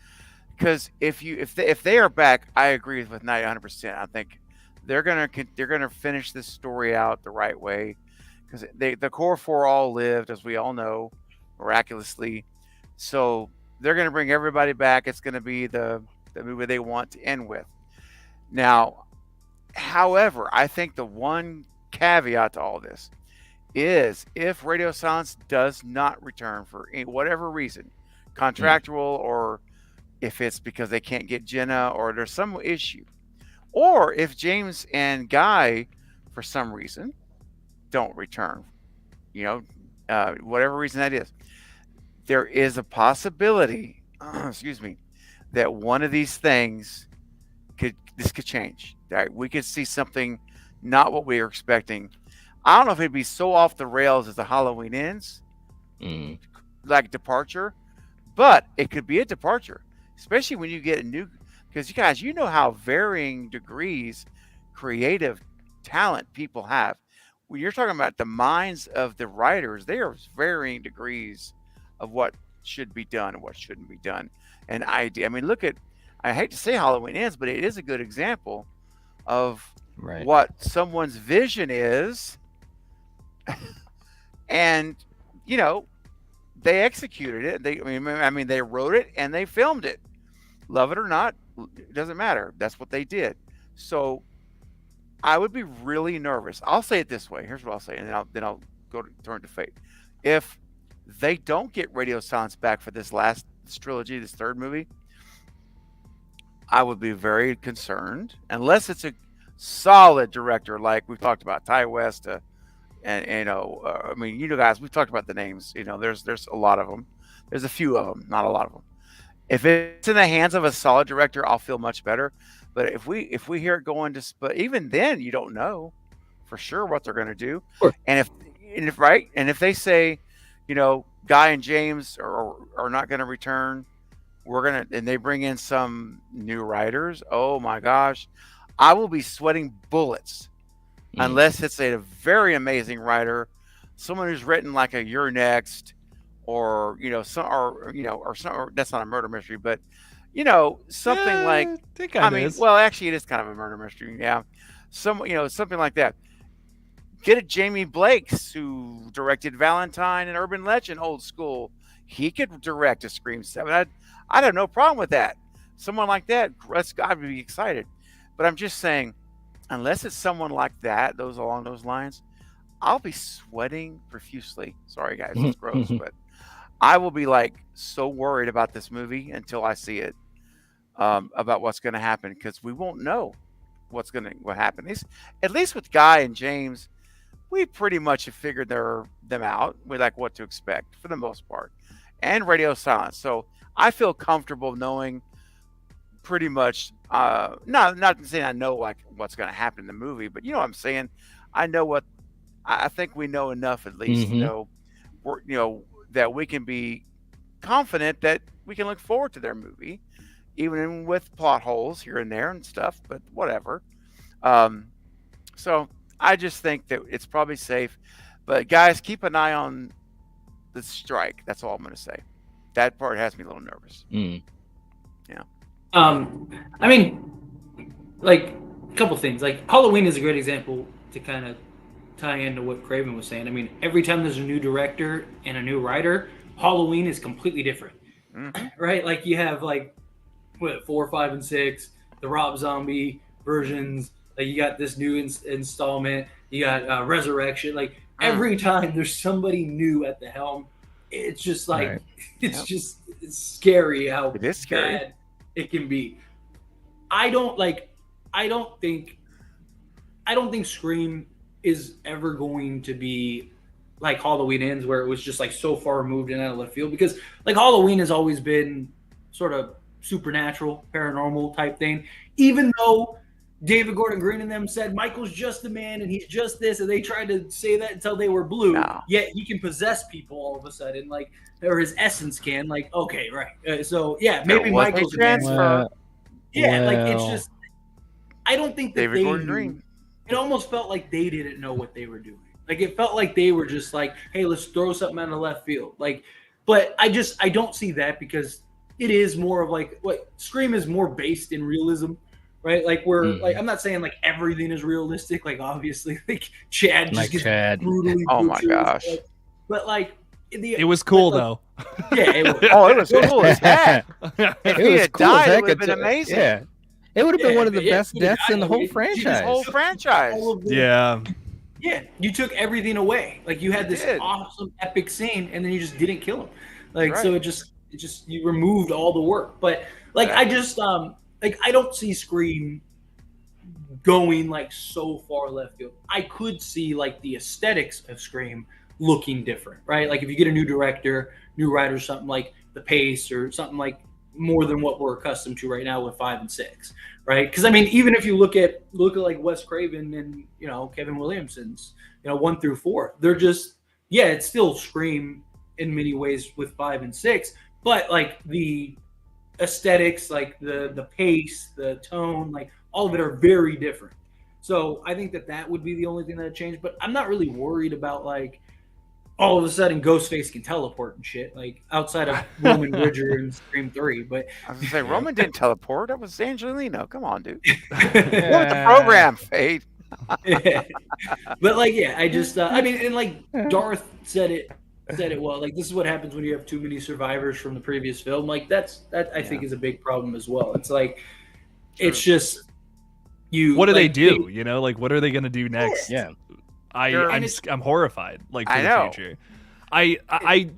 because if they are back, I agree with Knight 100%. I think they're gonna finish this story out the right way, because the core 4 all lived, as we all know, miraculously. So they're gonna bring everybody back. It's gonna be the movie they want to end with. Now, However, I think the one caveat to all this is if radio silence does not return for whatever reason, contractual, or if it's because they can't get Jenna or there's some issue, or if James and Guy, for some reason, don't return, whatever reason that is, there is a possibility, excuse me, that one of these things could change. Right? We could see something not what we were expecting. I don't know if it'd be so off the rails as the Halloween Ends, like departure, but it could be a departure, especially when you get a new. Because you guys, how varying degrees creative talent people have. When you're talking about the minds of the writers, they are varying degrees of what should be done and what shouldn't be done. And I mean, look at, I hate to say Halloween Ends, but it is a good example of what someone's vision is. And, they executed it. They wrote it and they filmed it. Love it or not, it doesn't matter. That's what they did. So I would be really nervous. I'll say it this way. Here's what I'll say, and then I'll turn to fate. If they don't get radio silence back for this trilogy, this third movie, I would be very concerned, unless it's a solid director like we've talked about, Ty West, guys, we've talked about the names. There's a lot of them. There's a few of them, not a lot of them. If it's in the hands of a solid director, I'll feel much better. But if we hear it going to, but even then, you don't know for sure what they're going to do. Sure. And if they say, Guy and James are not going to return, and they bring in some new writers. Oh my gosh, I will be sweating bullets unless it's a very amazing writer, someone who's written like a You're Next, or that's not a murder mystery, but something like, well, actually it is kind of a murder mystery. Yeah. Something like that. Get a Jamie Blakes, who directed Valentine and Urban Legend, old school. He could direct a Scream 7. I'd have no problem with that. Someone like that, I'd be excited. But I'm just saying, unless it's someone like that, along those lines, I'll be sweating profusely. Sorry guys, it's gross, but I will be so worried about this movie until I see it, about what's going to happen, because we won't know what happened. At least with Guy and James, we pretty much have figured them out. We what to expect for the most part, and radio silence. So I feel comfortable knowing pretty much. Not saying I know what's going to happen in the movie, but what I'm saying. I know what I think we know enough at least to know. That we can be confident that we can look forward to their movie, even with plot holes here and there and stuff, but whatever. So I just think that it's probably safe. But guys, keep an eye on the strike. That's all I'm going to say. That part has me a little nervous. Yeah. A couple things. Halloween is a great example to kind of tie into what Craven was saying. Every time there's a new director and a new writer, Halloween is completely different, right? You have 4, 5, and 6, the Rob Zombie versions. You got this new installment. You got Resurrection. Every time there's somebody new at the helm, it's just it's scary how bad it can be. I don't think Scream is ever going to be like Halloween Ends, where it was just so far removed and out of left field, because Halloween has always been sort of supernatural, paranormal type thing, even though David Gordon Green and them said Michael's just a man and he's just this, and they tried to say that until they were blue. Yet he can possess people all of a sudden, or his essence can. Okay, right. So yeah, maybe Michael's a man. It's just, I don't think that David Gordon Green. It almost felt like they didn't know what they were doing. It felt like they were just hey, let's throw something out of left field. But I don't see that, because it is more of what Scream is more based in realism, right? I'm not saying everything is realistic. Obviously, Chad just gets brutally. Oh my gosh! But it was cool though. Yeah, it was. It was cool as heck. If he had died, it would have been amazing. Yeah. It would have been one of the yeah, best deaths in the whole His franchise. whole franchise. all of the- Yeah. Yeah, you took everything away. Like you had You this did. awesome epic scene, and then you just didn't kill him. Like Right. so, it just you removed all the work. But like I just like I don't see Scream going like so far left field. I could see like the aesthetics of Scream looking different, right? Like if you get a new director, new writer, something like the pace or something like more than what we're accustomed to right now with 5 and 6, right? Because I mean, even if you look at like Wes Craven and Kevin Williamson's 1 through 4, they're just it's still Scream in many ways with 5 and 6, but like the aesthetics, like the pace, the tone, like all of it are very different. So I think that would be the only thing that changed. But I'm not really worried about like all of a sudden Ghostface can teleport and shit, like outside of Roman Bridger in Scream 3. But I was gonna say Roman didn't teleport. That was Angelino. Come on, dude. What was the program, Fate? But like, I just I mean, and like Darth said it well. Like this is what happens when you have too many survivors from the previous film. Like that I think is a big problem as well. It's like it's just you. What do they like, do? Like what are they gonna do next? Yeah. I'm horrified. Like for I the know. future.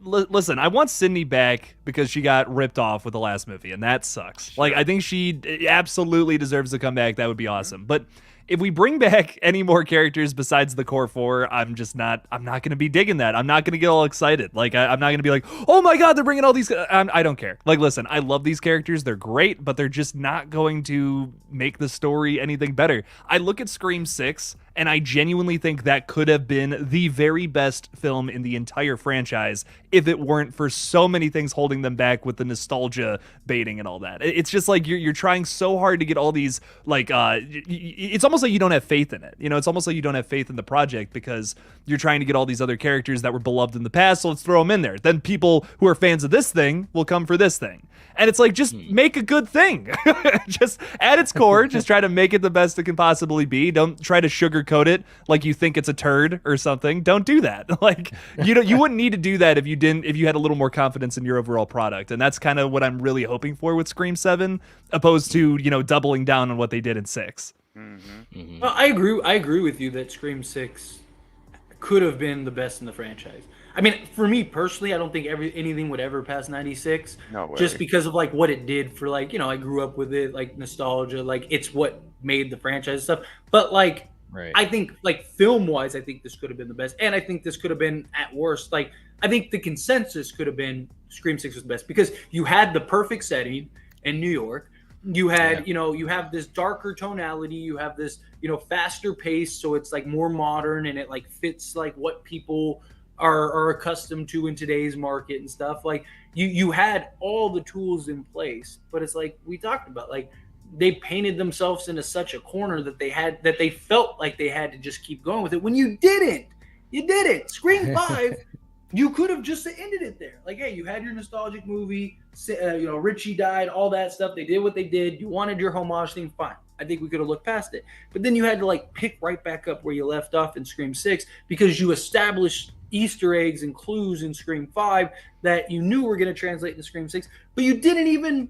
Listen. I want Sydney back because she got ripped off with the last movie, and that sucks. Sure. Like I think she absolutely deserves to come back. That would be awesome. But if we bring back any more characters besides the core 4, I'm not going to be digging that. I'm not going to get all excited. Like, I'm not going to be like, oh my God, they're bringing all these. I don't care. Like, listen, I love these characters. They're great, but they're just not going to make the story anything better. I look at Scream 6, and I genuinely think that could have been the very best film in the entire franchise if it weren't for so many things holding them back with the nostalgia baiting and all that. It's just like you're trying so hard to get all these, like, it's almost like you don't have faith in it. It's almost like you don't have faith in the project because you're trying to get all these other characters that were beloved in the past, so let's throw them in there. Then people who are fans of this thing will come for this thing. And it's like, just make a good thing. Just at its core, just try to make it the best it can possibly be. Don't try to sugarcoat it like you think it's a turd or something. Don't do that. Like, you wouldn't need to do that if you had a little more confidence in your overall product. And that's kind of what I'm really hoping for with Scream 7, opposed to, doubling down on what they did in 6. Mm-hmm. Mhm. Well, I agree with you that Scream 6 could have been the best in the franchise. I mean, for me personally, I don't think anything would ever pass 96. No way. Just because of like what it did for like, I grew up with it, like nostalgia, like it's what made the franchise stuff. But like, Right. I think like film wise, I think this could have been the best. And I think this could have been at worst. Like, I think the consensus could have been Scream 6 was the best because you had the perfect setting in New York. You had, you have this darker tonality. You have this, faster pace. So it's like more modern and it like fits like what people are accustomed to in today's market and stuff. Like you had all the tools in place, but it's like we talked about, like they painted themselves into such a corner that they felt like they had to just keep going with it when you didn't. Scream 5, you could have just ended it there. Like, hey, you had your nostalgic movie, Richie died, all that stuff. They did what they did. You wanted your homage thing, fine. I think we could have looked past it. But then you had to like pick right back up where you left off in Scream 6 because you established Easter eggs and clues in Scream 5 that you knew were going to translate into Scream 6, but you didn't even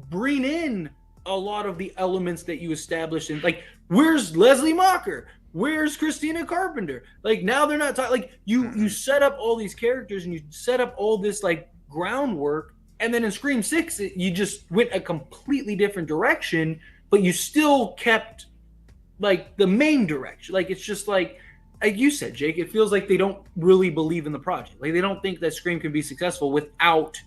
bring in a lot of the elements that you established in, like, where's Leslie Mocker? Where's Christina Carpenter? Like, now they're not talking. Like, you set up all these characters and you set up all this like groundwork, and then in Scream 6 you just went a completely different direction, but you still kept like the main direction. Like, it's just like you said, Jake, it feels like they don't really believe in the project. Like, they don't think that Scream can be successful without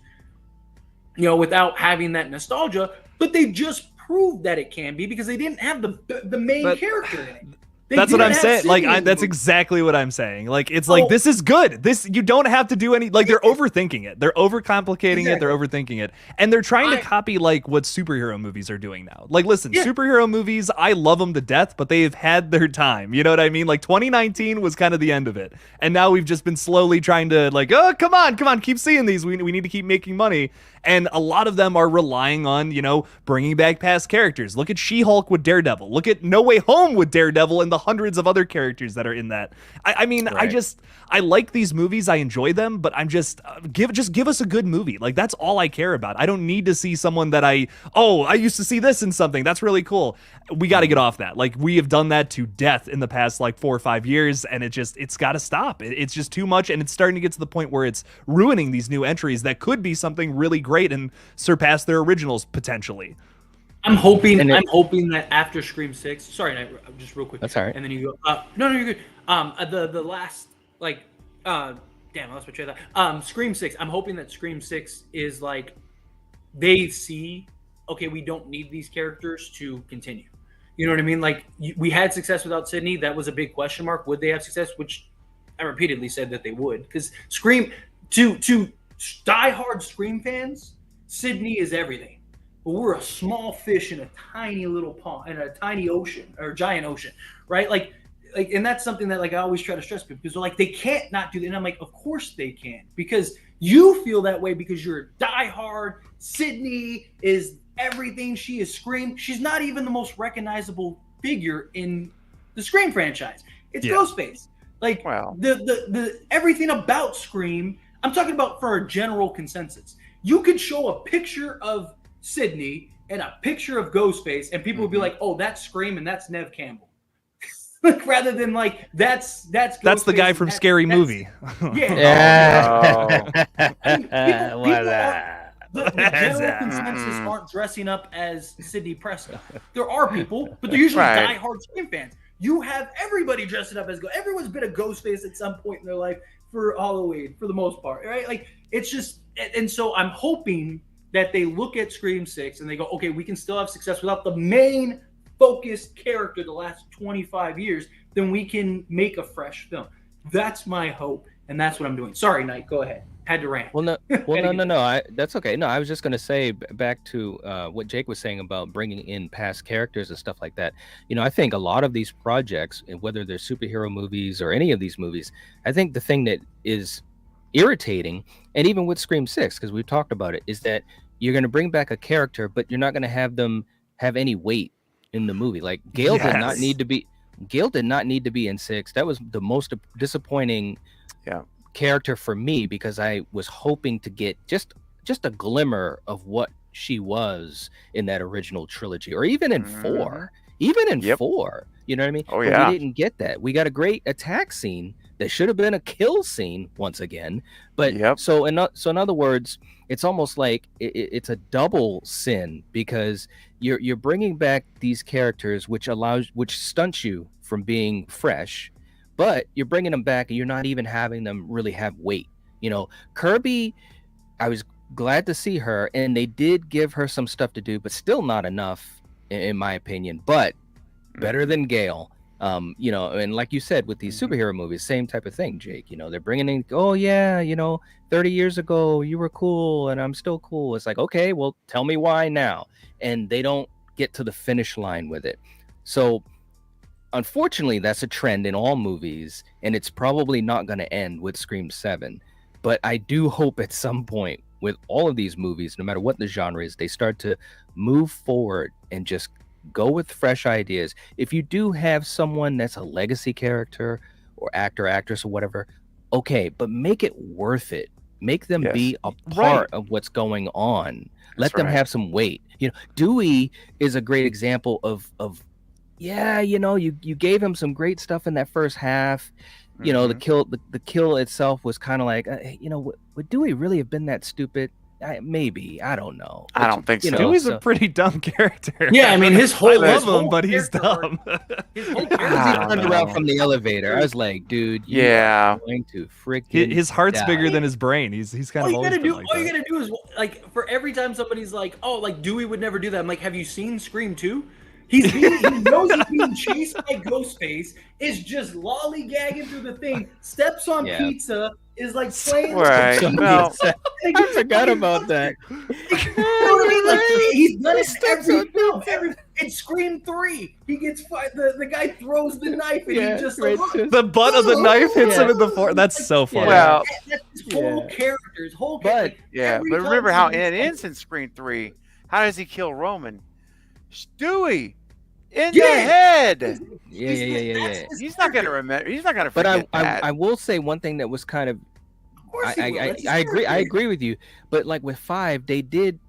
having that nostalgia, but they just proved that it can be because they didn't have the main character in it. That's what I'm saying. Like, that's exactly what I'm saying. Like, it's like, this is good. You don't have to do any, like, they're overthinking it. They're overcomplicating it. They're overthinking it. And they're trying to copy, like, what superhero movies are doing now. Like, listen, superhero movies, I love them to death, but they've had their time. You know what I mean? Like, 2019 was kind of the end of it. And now we've just been slowly trying to, like, oh, come on, keep seeing these. We need to keep making money. And a lot of them are relying on, bringing back past characters. Look at She-Hulk with Daredevil. Look at No Way Home with Daredevil and the the hundreds of other characters that are in that. I mean, Right. I like these movies. I enjoy them, but I'm just give us a good movie. Like, that's all I care about. I don't need to see someone that I used to see this in something. That's really cool. We got to get off that. Like, we have done that to death in the past like 4 or 5 years, and it's got to stop. It's just too much, and it's starting to get to the point where it's ruining these new entries that could be something really great and surpass their originals potentially. I'm hoping that after Scream 6, sorry, Night, just real quick. That's all right. And then you go, no, you're good. The last, like, damn, I lost my train of thought. Scream 6, I'm hoping that Scream 6 is like, they see, okay, we don't need these characters to continue. You know what I mean? Like, we had success without Sydney. That was a big question mark. Would they have success? Which I repeatedly said that they would. Because Scream, to diehard Scream fans, Sydney is everything. But we're a small fish in a tiny little pond, in a tiny ocean, or giant ocean, right? Like, and that's something that, like, I always try to stress people, because they're like, they can't not do that. And I'm like, of course they can, because you feel that way because you're a diehard. Sydney is everything. She is Scream. She's not even the most recognizable figure in the Scream franchise. It's Ghostface. Like, the everything about Scream, I'm talking about for a general consensus. You could show a picture of Sydney and a picture of Ghostface, and people would be like, "Oh, that's Scream and that's Nev Campbell," rather than like that's Ghostface. That's the guy from Scary Movie. Yeah. The general consensus aren't dressing up as Sidney Prescott. There are people, but they're usually diehard Scream fans. You have everybody dressing up as everyone's been a Ghostface at some point in their life for Halloween, for the most part, right? Like, it's just, and so I'm hoping that they look at Scream 6 and they go, okay, we can still have success without the main focused character the last 25 years, then we can make a fresh film. That's my hope, and that's what I'm doing. Sorry, Knight, go ahead. Had to rant. No. That's okay. No, I was just gonna say back to what Jake was saying about bringing in past characters and stuff like that. You know, I think a lot of these projects, whether they're superhero movies or any of these movies, I think the thing that is irritating, and even with Scream 6, because we've talked about it, is that you're going to bring back a character, but you're not going to have them have any weight in the movie. Like, Gale did not need to be in 6. That was the most disappointing character for me, because I was hoping to get just a glimmer of what she was in that original trilogy, or even in 4. Even in 4, you know what I mean? Oh, but we didn't get that. We got a great attack scene that should have been a kill scene once again. But so in other words, it's almost like it's a double sin, because you're bringing back these characters, which stunts you from being fresh, but you're bringing them back and you're not even having them really have weight. You know, Kirby, I was glad to see her, and they did give her some stuff to do, but still not enough in my opinion, but better than Gale. You know, and like you said, with these superhero movies, same type of thing, Jake. You know, they're bringing in, oh yeah, you know, 30 years ago you were cool and I'm still cool. It's like, okay, well, tell me why now. And they don't get to the finish line with it. So unfortunately, that's a trend in all movies, and it's probably not going to end with Scream 7. But I do hope at some point with all of these movies, no matter what the genre is, they start to move forward and just go with fresh ideas. If you do have someone that's a legacy character or actor, actress, or whatever, okay, but make it worth it. Make them be a part of what's going on. Let them have some weight. You know, Dewey is a great example of yeah, you know, you gave him some great stuff in that first half. You know, the kill itself was kind of like, you know, would Dewey really have been that stupid? Maybe, I don't know. I don't think so. Dewey's a pretty dumb character. Yeah, I mean, his whole I love him, but he's dumb. His whole He turned around from the elevator. I was like, dude, you are going to freaking his heart's die. bigger than his brain. He's kind of always been like all you that. gotta do is, like, for every time somebody's like, oh, like Dewey would never do that, I'm like, have you seen Scream 2? He knows he's being chased by Ghostface, is just lollygagging through the thing, steps on pizza, is like playing. Right. No. I forgot about that. You know what I mean? Like, he's done it every film. In Scream 3, he gets the guy throws the knife and he just like, the butt of the knife hits him in the floor. That's so funny. Well, that's his whole character, his whole But character. but remember how it ends in Scream 3. How does he kill Roman? Stewie in the head. Yeah. He's not gonna remember. He's not gonna But forget that. I will say one thing that was kind of Of course he will. That's his I agree character. with you. But like with 5, they did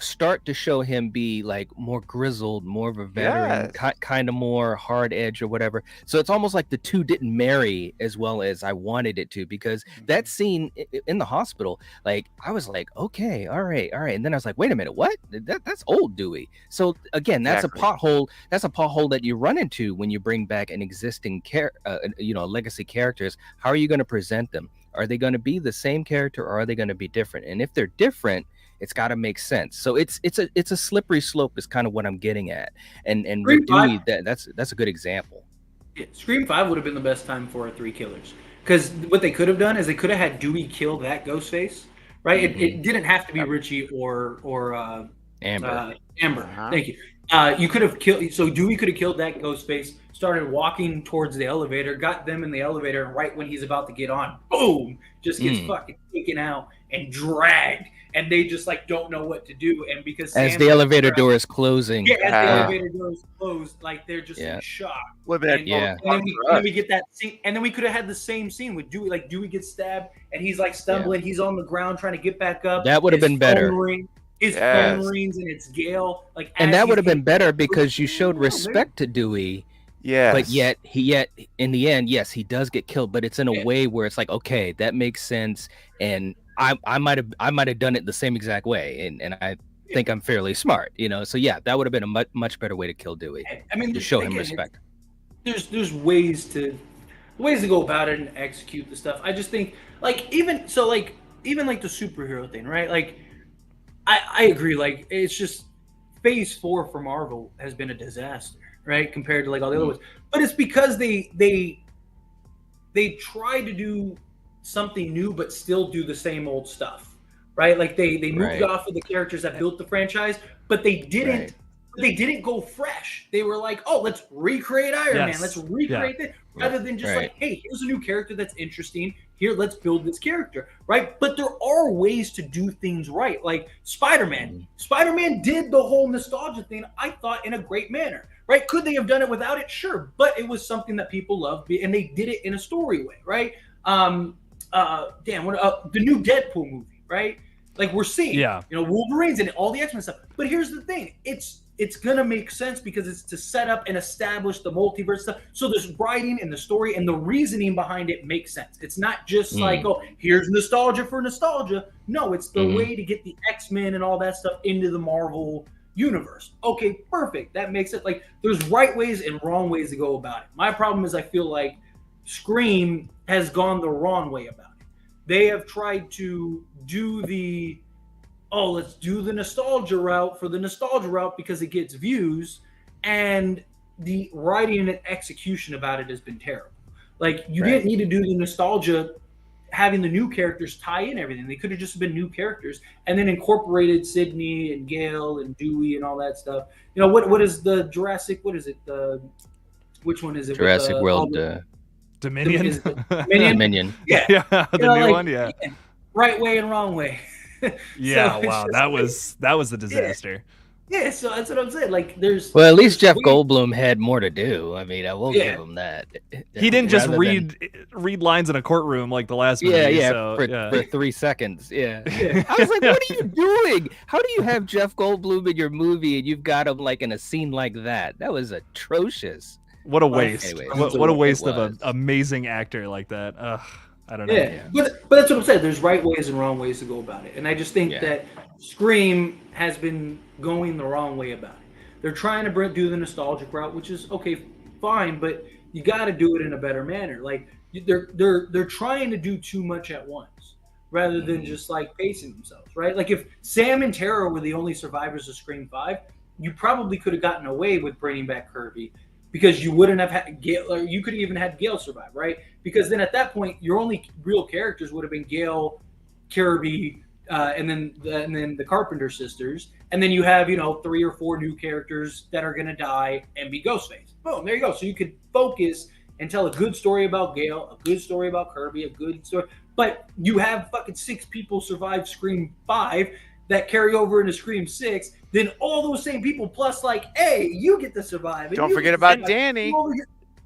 start to show him be like more grizzled, more of a veteran, Yes. kind of more hard edge or whatever. So it's almost like the two didn't marry as well as I wanted it to, because that scene in the hospital, like I was like, okay, all right, and then I was like, wait a minute, what? That's old Dewey. So again, that's Exactly. a pothole. That's a pothole that you run into when you bring back an existing legacy characters. How are you going to present them? Are they going to be the same character, or are they going to be different? And if they're different, it's got to make sense. So it's a slippery slope is kind of what I'm getting at. And with Dewey, that's a good example. Yeah, Scream 5 would have been the best time for 3 killers. Because what they could have done is they could have had Dewey kill that Ghostface, right? It didn't have to be Richie or Amber. Amber. Thank you. You could have killed. So Dewey could have killed that Ghostface. Started walking towards the elevator, got them in the elevator, and right when he's about to get on, boom, just gets fucking taken out and dragged. And they just like don't know what to do. And because as the elevator door is closing, as the elevator door is closed, like they're just in shock. And then we get that scene, and then we could have had the same scene with Dewey. Like Dewey gets stabbed, and he's like stumbling. He's on the ground trying to get back up. That would have been better. His phone rings, and it's Gale. Like, and that would have been better because you showed respect to Dewey. Yeah. But yet in the end, yes, he does get killed, but it's in a way where it's like, okay, that makes sense. And I might have done it the same exact way, and I think I'm fairly smart, So yeah, that would have been a much better way to kill Dewey. I mean, to show him respect. There's ways to go about it and execute the stuff. I just think even the superhero thing, right? Like I agree. Like it's just Phase 4 for Marvel has been a disaster, right? Compared to like all the other ones, but it's because they try to do something new but still do the same old stuff, right? Like they moved off of the characters that built the franchise, but they didn't go fresh. They were like, oh, let's recreate Iron Man, let's recreate this, rather than just like, hey, here's a new character that's interesting, here, let's build this character, right? But there are ways to do things right. Like Spider-Man did the whole nostalgia thing, I thought, in a great manner, right? Could they have done it without it? Sure, but it was something that people loved, and they did it in a story way, right? The new Deadpool movie, right? Like we're seeing, Wolverines and all the X-Men stuff. But here's the thing: it's gonna make sense because it's to set up and establish the multiverse stuff. So there's writing and the story and the reasoning behind it makes sense. It's not just like, oh, here's nostalgia for nostalgia. No, it's the way to get the X-Men and all that stuff into the Marvel universe. Okay, perfect. That makes it like there's right ways and wrong ways to go about it. My problem is I feel like Scream has gone the wrong way about it. They have tried to do let's do the nostalgia route for the nostalgia route because it gets views, and the writing and execution about it has been terrible. Like you didn't need to do the nostalgia, having the new characters tie in everything. They could have just been new characters and then incorporated Sydney and Gale and Dewey and all that stuff. What is the Jurassic? What is it? Which one is it? Jurassic World. Dominion. Dominion. Yeah, the new one. Yeah. Right way and wrong way. Yeah, wow, that was a disaster. Yeah, so that's what I'm saying. Like, there's at least Jeff Goldblum had more to do. I mean, I will give him that. He didn't just read lines in a courtroom like the last movie. For 3 seconds. Yeah. I was like, what are you doing? How do you have Jeff Goldblum in your movie and you've got him like in a scene like that? That was atrocious. What a waste! Anyways, what a waste of an amazing actor like that. Ugh, I don't know. Yeah, but that's what I'm saying. There's right ways and wrong ways to go about it, and I just think that Scream has been going the wrong way about it. They're trying to do the nostalgic route, which is okay, fine, but you got to do it in a better manner. Like they're trying to do too much at once, rather than just like pacing themselves, right? Like if Sam and Tara were the only survivors of Scream 5, you probably could have gotten away with bringing back Kirby. Because you wouldn't have had Gale, or you could have even had Gale survive, right? Because then at that point, your only real characters would have been Gale, Kirby, and then the Carpenter sisters, and then you have 3 or 4 new characters that are gonna die and be Ghostface. Boom, there you go. So you could focus and tell a good story about Gale, a good story about Kirby, a good story. But you have fucking 6 people survive Scream 5. that carry over into Scream 6, then all those same people plus like, hey, you get to survive. Don't forget about Danny.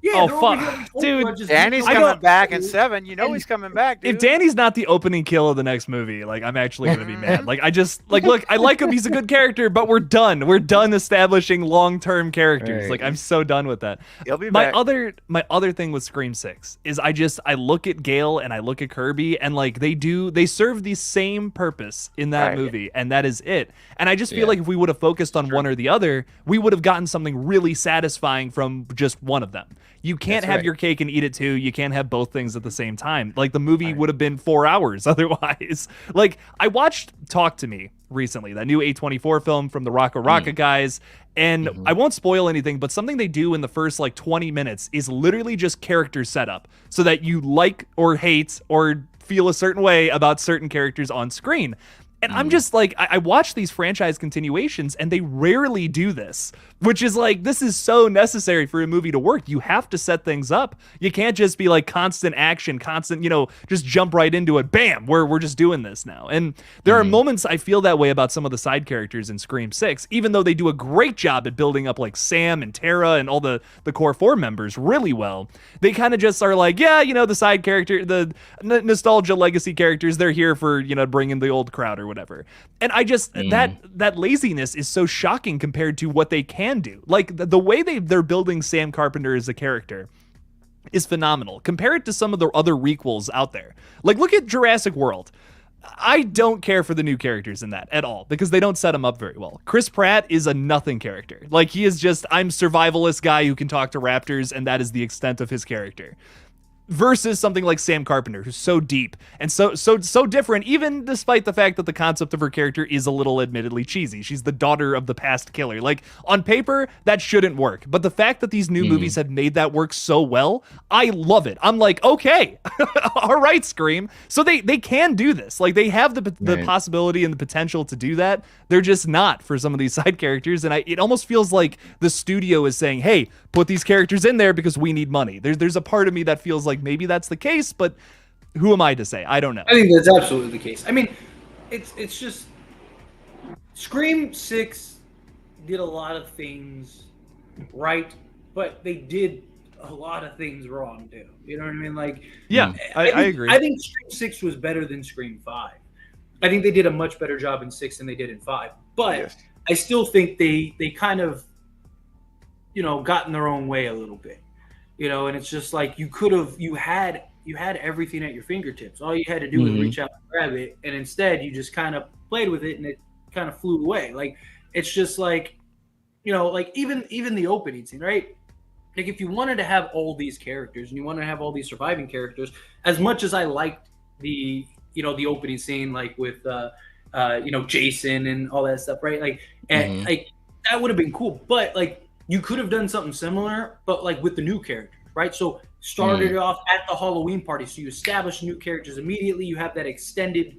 Yeah, fuck, dude. Danny's coming back in 7. You know he's coming back, dude. If Danny's not the opening kill of the next movie, like I'm actually gonna be mad. Like I just look, I like him. He's a good character, but we're done. We're done establishing long-term characters. Right. Like I'm so done with that. He'll be my back. my other thing with Scream 6 is I look at Gale and I look at Kirby and like they serve the same purpose in that Right. movie, and that is it. And I just feel like if we would have focused on one or the other, we would have gotten something really satisfying from just one of them. You can't That's have right. your cake and eat it too. You can't have both things at the same time. Like the movie would have been 4 hours otherwise. Like I watched Talk to Me recently, that new A24 film from the Rocka Rocka guys. And I won't spoil anything, but something they do in the first like 20 minutes is literally just character setup so that you like or hate or feel a certain way about certain characters on screen. And I'm just like, I watch these franchise continuations and they rarely do this, which is like, this is so necessary for a movie to work. You have to set things up. You can't just be like constant action, constant, just jump right into it. Bam, we're just doing this now. And there are moments I feel that way about some of the side characters in Scream 6, even though they do a great job at building up like Sam and Tara and all the core 4 members really well. They kind of just are like, yeah, the side character, the nostalgia legacy characters, they're here for, bring in the old crowd or whatever. And I just that laziness is so shocking compared to what they can do. Like the way they're building Sam Carpenter as a character is phenomenal. Compare it to some of the other requels out there. Like look at Jurassic World. I don't care for the new characters in that at all because they don't set them up very well. Chris Pratt is a nothing character. Like he is just, I'm survivalist guy who can talk to raptors, and that is the extent of his character. Versus something like Sam Carpenter, who's so deep and so different, even despite the fact that the concept of her character is a little admittedly cheesy. She's the daughter of the past killer. Like, on paper, that shouldn't work. But the fact that these new movies have made that work so well, I love it. I'm like, okay, all right, Scream. So they can do this. Like, they have the possibility and the potential to do that. They're just not for some of these side characters. And it almost feels like the studio is saying, hey, put these characters in there because we need money. There's a part of me that feels like maybe that's the case, but who am I to say? I don't know. I think that's absolutely the case. I mean, it's just Scream 6 did a lot of things right, but they did a lot of things wrong too. You know what I mean? Like, yeah, I agree. I think Scream 6 was better than Scream 5. I think they did a much better job in 6 than they did in 5. But I still think they kind of, got in their own way a little bit. And it's just like you had everything at your fingertips. All you had to do was reach out and grab it, and instead you just kind of played with it and it kind of flew away. Like it's just like, like even the opening scene, right? Like if you wanted to have all these characters and you wanted to have all these surviving characters, as much as I liked the the opening scene, like with Jason and all that stuff, right? Like and like that would have been cool, but like you could have done something similar, but like with the new characters, right? So started it off at the Halloween party. So you establish new characters immediately. You have that extended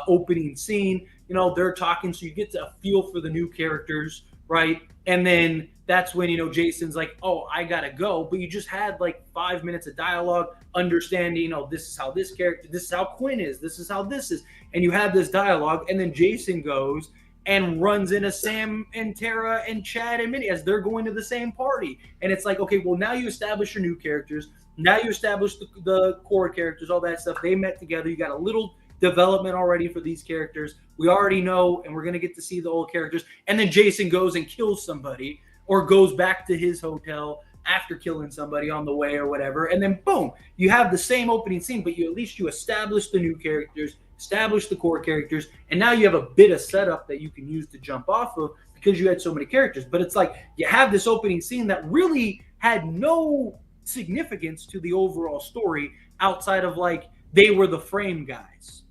opening scene. They're talking, so you get a feel for the new characters, right? And then that's when, Jason's like, oh, I gotta go. But you just had like 5 minutes of dialogue, understanding, this is how this character, this is how Quinn is, this is how this is. And you have this dialogue, and then Jason goes and runs into Sam and Tara and Chad and Minnie as they're going to the same party. And it's like, okay, well, now you establish your new characters. Now you establish the core characters, all that stuff. They met together. You got a little development already for these characters. We already know, and we're going to get to see the old characters. And then Jason goes and kills somebody or goes back to his hotel after killing somebody on the way or whatever. And then, boom, you have the same opening scene, but at least you establish the new characters, establish the core characters, and now you have a bit of setup that you can use to jump off of because you had so many characters. But it's like you have this opening scene that really had no significance to the overall story outside of like they were the frame guys,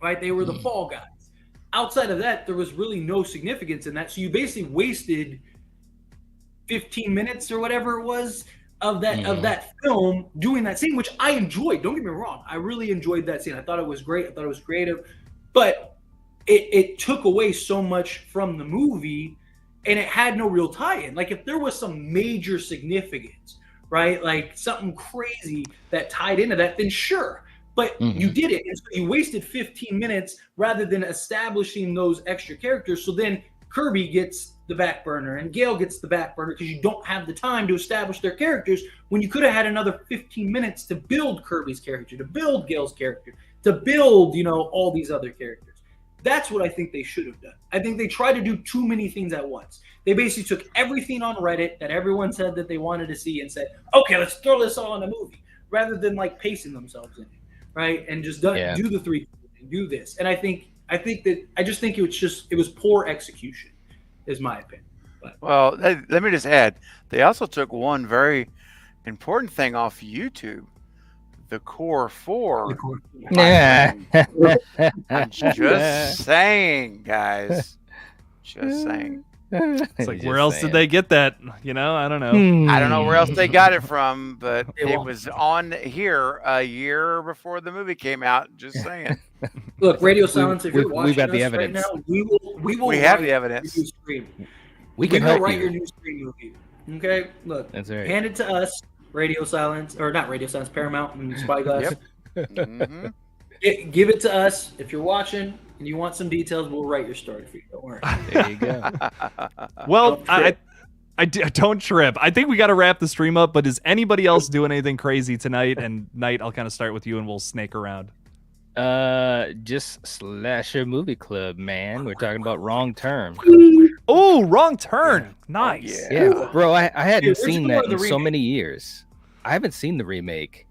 right? They were the fall guys. Outside of that, there was really no significance in that. So you basically wasted 15 minutes or whatever it was of that film doing that scene, which I enjoyed. Don't get me wrong. I really enjoyed that scene. I thought it was great. I thought it was creative, but it took away so much from the movie and it had no real tie-in. Like if there was some major significance, right? Like something crazy that tied into that, then sure. But you did it, and so you wasted 15 minutes rather than establishing those extra characters. So then Kirby gets the back burner and Gale gets the back burner because you don't have the time to establish their characters when you could have had another 15 minutes to build Kirby's character, to build Gale's character, to build, all these other characters. That's what I think they should have done. I think they tried to do too many things at once. They basically took everything on Reddit that everyone said that they wanted to see and said, okay, let's throw this all in a movie, rather than pacing themselves in it, right? And just do the 3 and do this. And I just think it was poor execution, is my opinion. But. Well, let me just add, they also took one very important thing off YouTube. The Core 4. Yeah. I'm just saying, guys. Just saying. It's like, where else did they get that? I don't know. I don't know where else they got it from, but it was on here a year before the movie came out. Just saying. Look, Radio Silence, if you're watching we've got the us evidence. right now, we have the evidence. We can help write you. your new Scream movie. Okay? Look, That's right. hand it to us, Radio Silence, or not Radio Silence, Paramount and Spyglass. Yep. Give it to us. If you're watching and you want some details, we'll write your story for you. Don't worry. There you go. Well, I don't trip. I think we got to wrap the stream up, but is anybody else doing anything crazy tonight? And Night, I'll kind of start with you and we'll snake around. Just Slasher Movie Club, man. We're talking about Wrong Turn. Oh, Wrong Turn. Nice. Yeah, bro, I hadn't seen that in so remake? many years. I haven't seen the remake.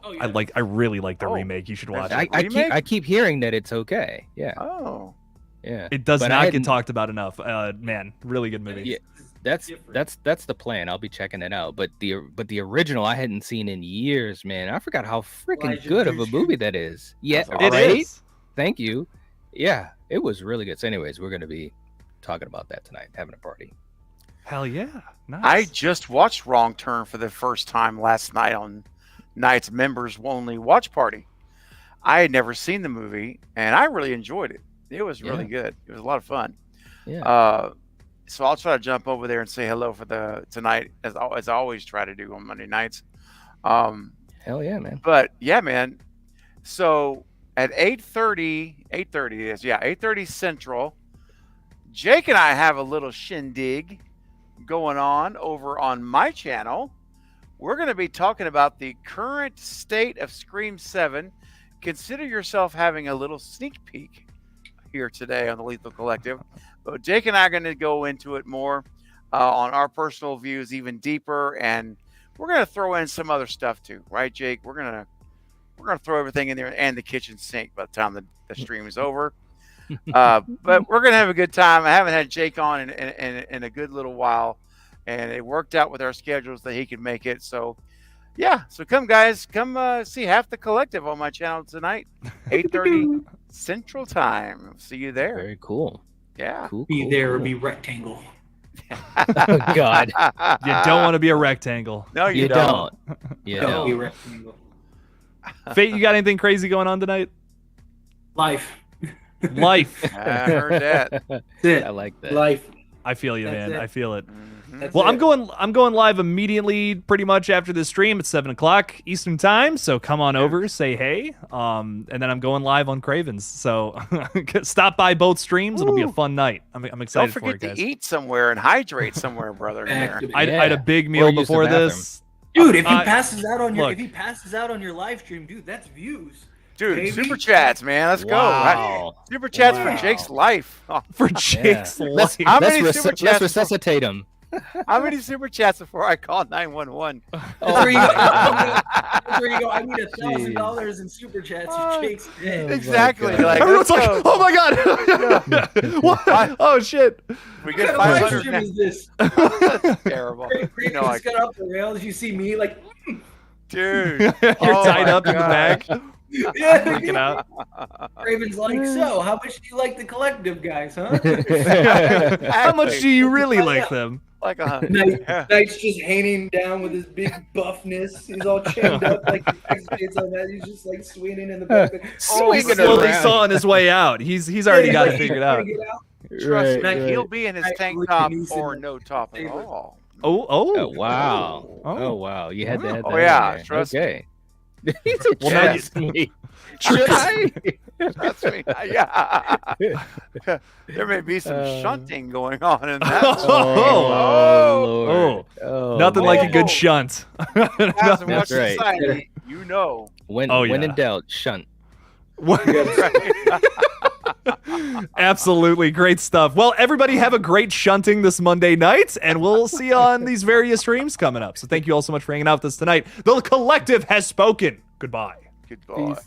Oh, yeah. I really like the remake. You should watch it. I keep hearing that it's okay. Yeah. Oh. Yeah. It does But not I get hadn't- talked about enough. Man, really good movie. Yeah. That's the plan. I'll be checking it out. But the original I hadn't seen in years, man. I forgot how freaking Elijah good of a Dushku. movie that is. Yeah, That's It right? is. Thank you. Yeah, it was really good. So anyways, we're gonna be talking about that tonight, having a party. Hell yeah. Nice. I just watched Wrong Turn for the first time last night on Night's members only watch party. I had never seen the movie and I really enjoyed it. It was really good. It was a lot of fun. Yeah. So I'll try to jump over there and say hello for tonight, as I always try to do on Monday nights. Hell yeah, man. But yeah, man. So at 8:30 Central, Jake and I have a little shindig going on over on my channel. We're going to be talking about the current state of Scream 7. Consider yourself having a little sneak peek here today on the Lethal Collective. But Jake and I are going to go into it more on our personal views, even deeper, and we're going to throw in some other stuff too, right, Jake? We're gonna throw everything in there and the kitchen sink by the time the stream is over. But we're gonna have a good time. I haven't had Jake on in a good little while, and it worked out with our schedules that he could make it. So yeah, so come guys, come see half the collective on my channel tonight, 8:30 Central Time. See you there. Very cool. Yeah. Cool. Be there or be rectangle. Oh God. You don't want to be a rectangle. No, You don't. You Don't be don't. rectangle. Fate, you got anything crazy going on tonight? Life. Life. I heard that. That's it. I like that. Life. I feel you, That's man. it. I feel it. That's Well, it. I'm going live immediately, pretty much after this stream at 7:00 Eastern time. So come on over, say hey, and then I'm going live on Craven's. So stop by both streams. It'll be a fun night. I'm Don't excited for forget it, to guys. eat somewhere and hydrate somewhere, brother. In there. I had a big meal Or use the before bathroom. this. Dude, if he I- passes out on your look. if he passes out on your live stream, dude, that's views. Dude, Baby. super chats, man. Let's go. Wow. Super chats Wow. for Jake's life. Oh, For Jake's Let's, life. How let's, many super let's chats- resuscitate him. how many super chats before I call 911? That's where you go. That's where you go. I need $1,000 in super chats Oh, for Jake's dead. Exactly. God. Like, Everyone's let's like, go. oh my god. What? Oh shit. We What get kind of live 500 stream now. is this? That's terrible. You Craven know, just like, got off the rails. You see me like, dude. You're Oh tied my up in the God. back, yeah. freaking out. Craven's like, so how much do you like the collective guys, huh? How much do you really like them? Like Knight's just hanging down with his big buffness. He's all chained up like the X-Gates on that. He's just like swinging in the back. Like, He's Swinging slowly around. sawing his way out. He's already got it figured out. Trust Right, me, right. he'll be in his I tank really top need to or know. no top at all. Oh. Oh wow. Oh. Oh wow. You had to have that. Oh, yeah, in there. trust me. Okay. He said, Well, now trust me. Should I? Trust me. Yeah. There may be some shunting going on in that. Lord. Nothing like a man. good shunt. As in That's what right. society, you know. When in doubt, shunt. Absolutely great stuff. Well, everybody have a great shunting this Monday night, and we'll see you on these various streams coming up. So thank you all so much for hanging out with us tonight. The collective has spoken. Goodbye. Goodbye.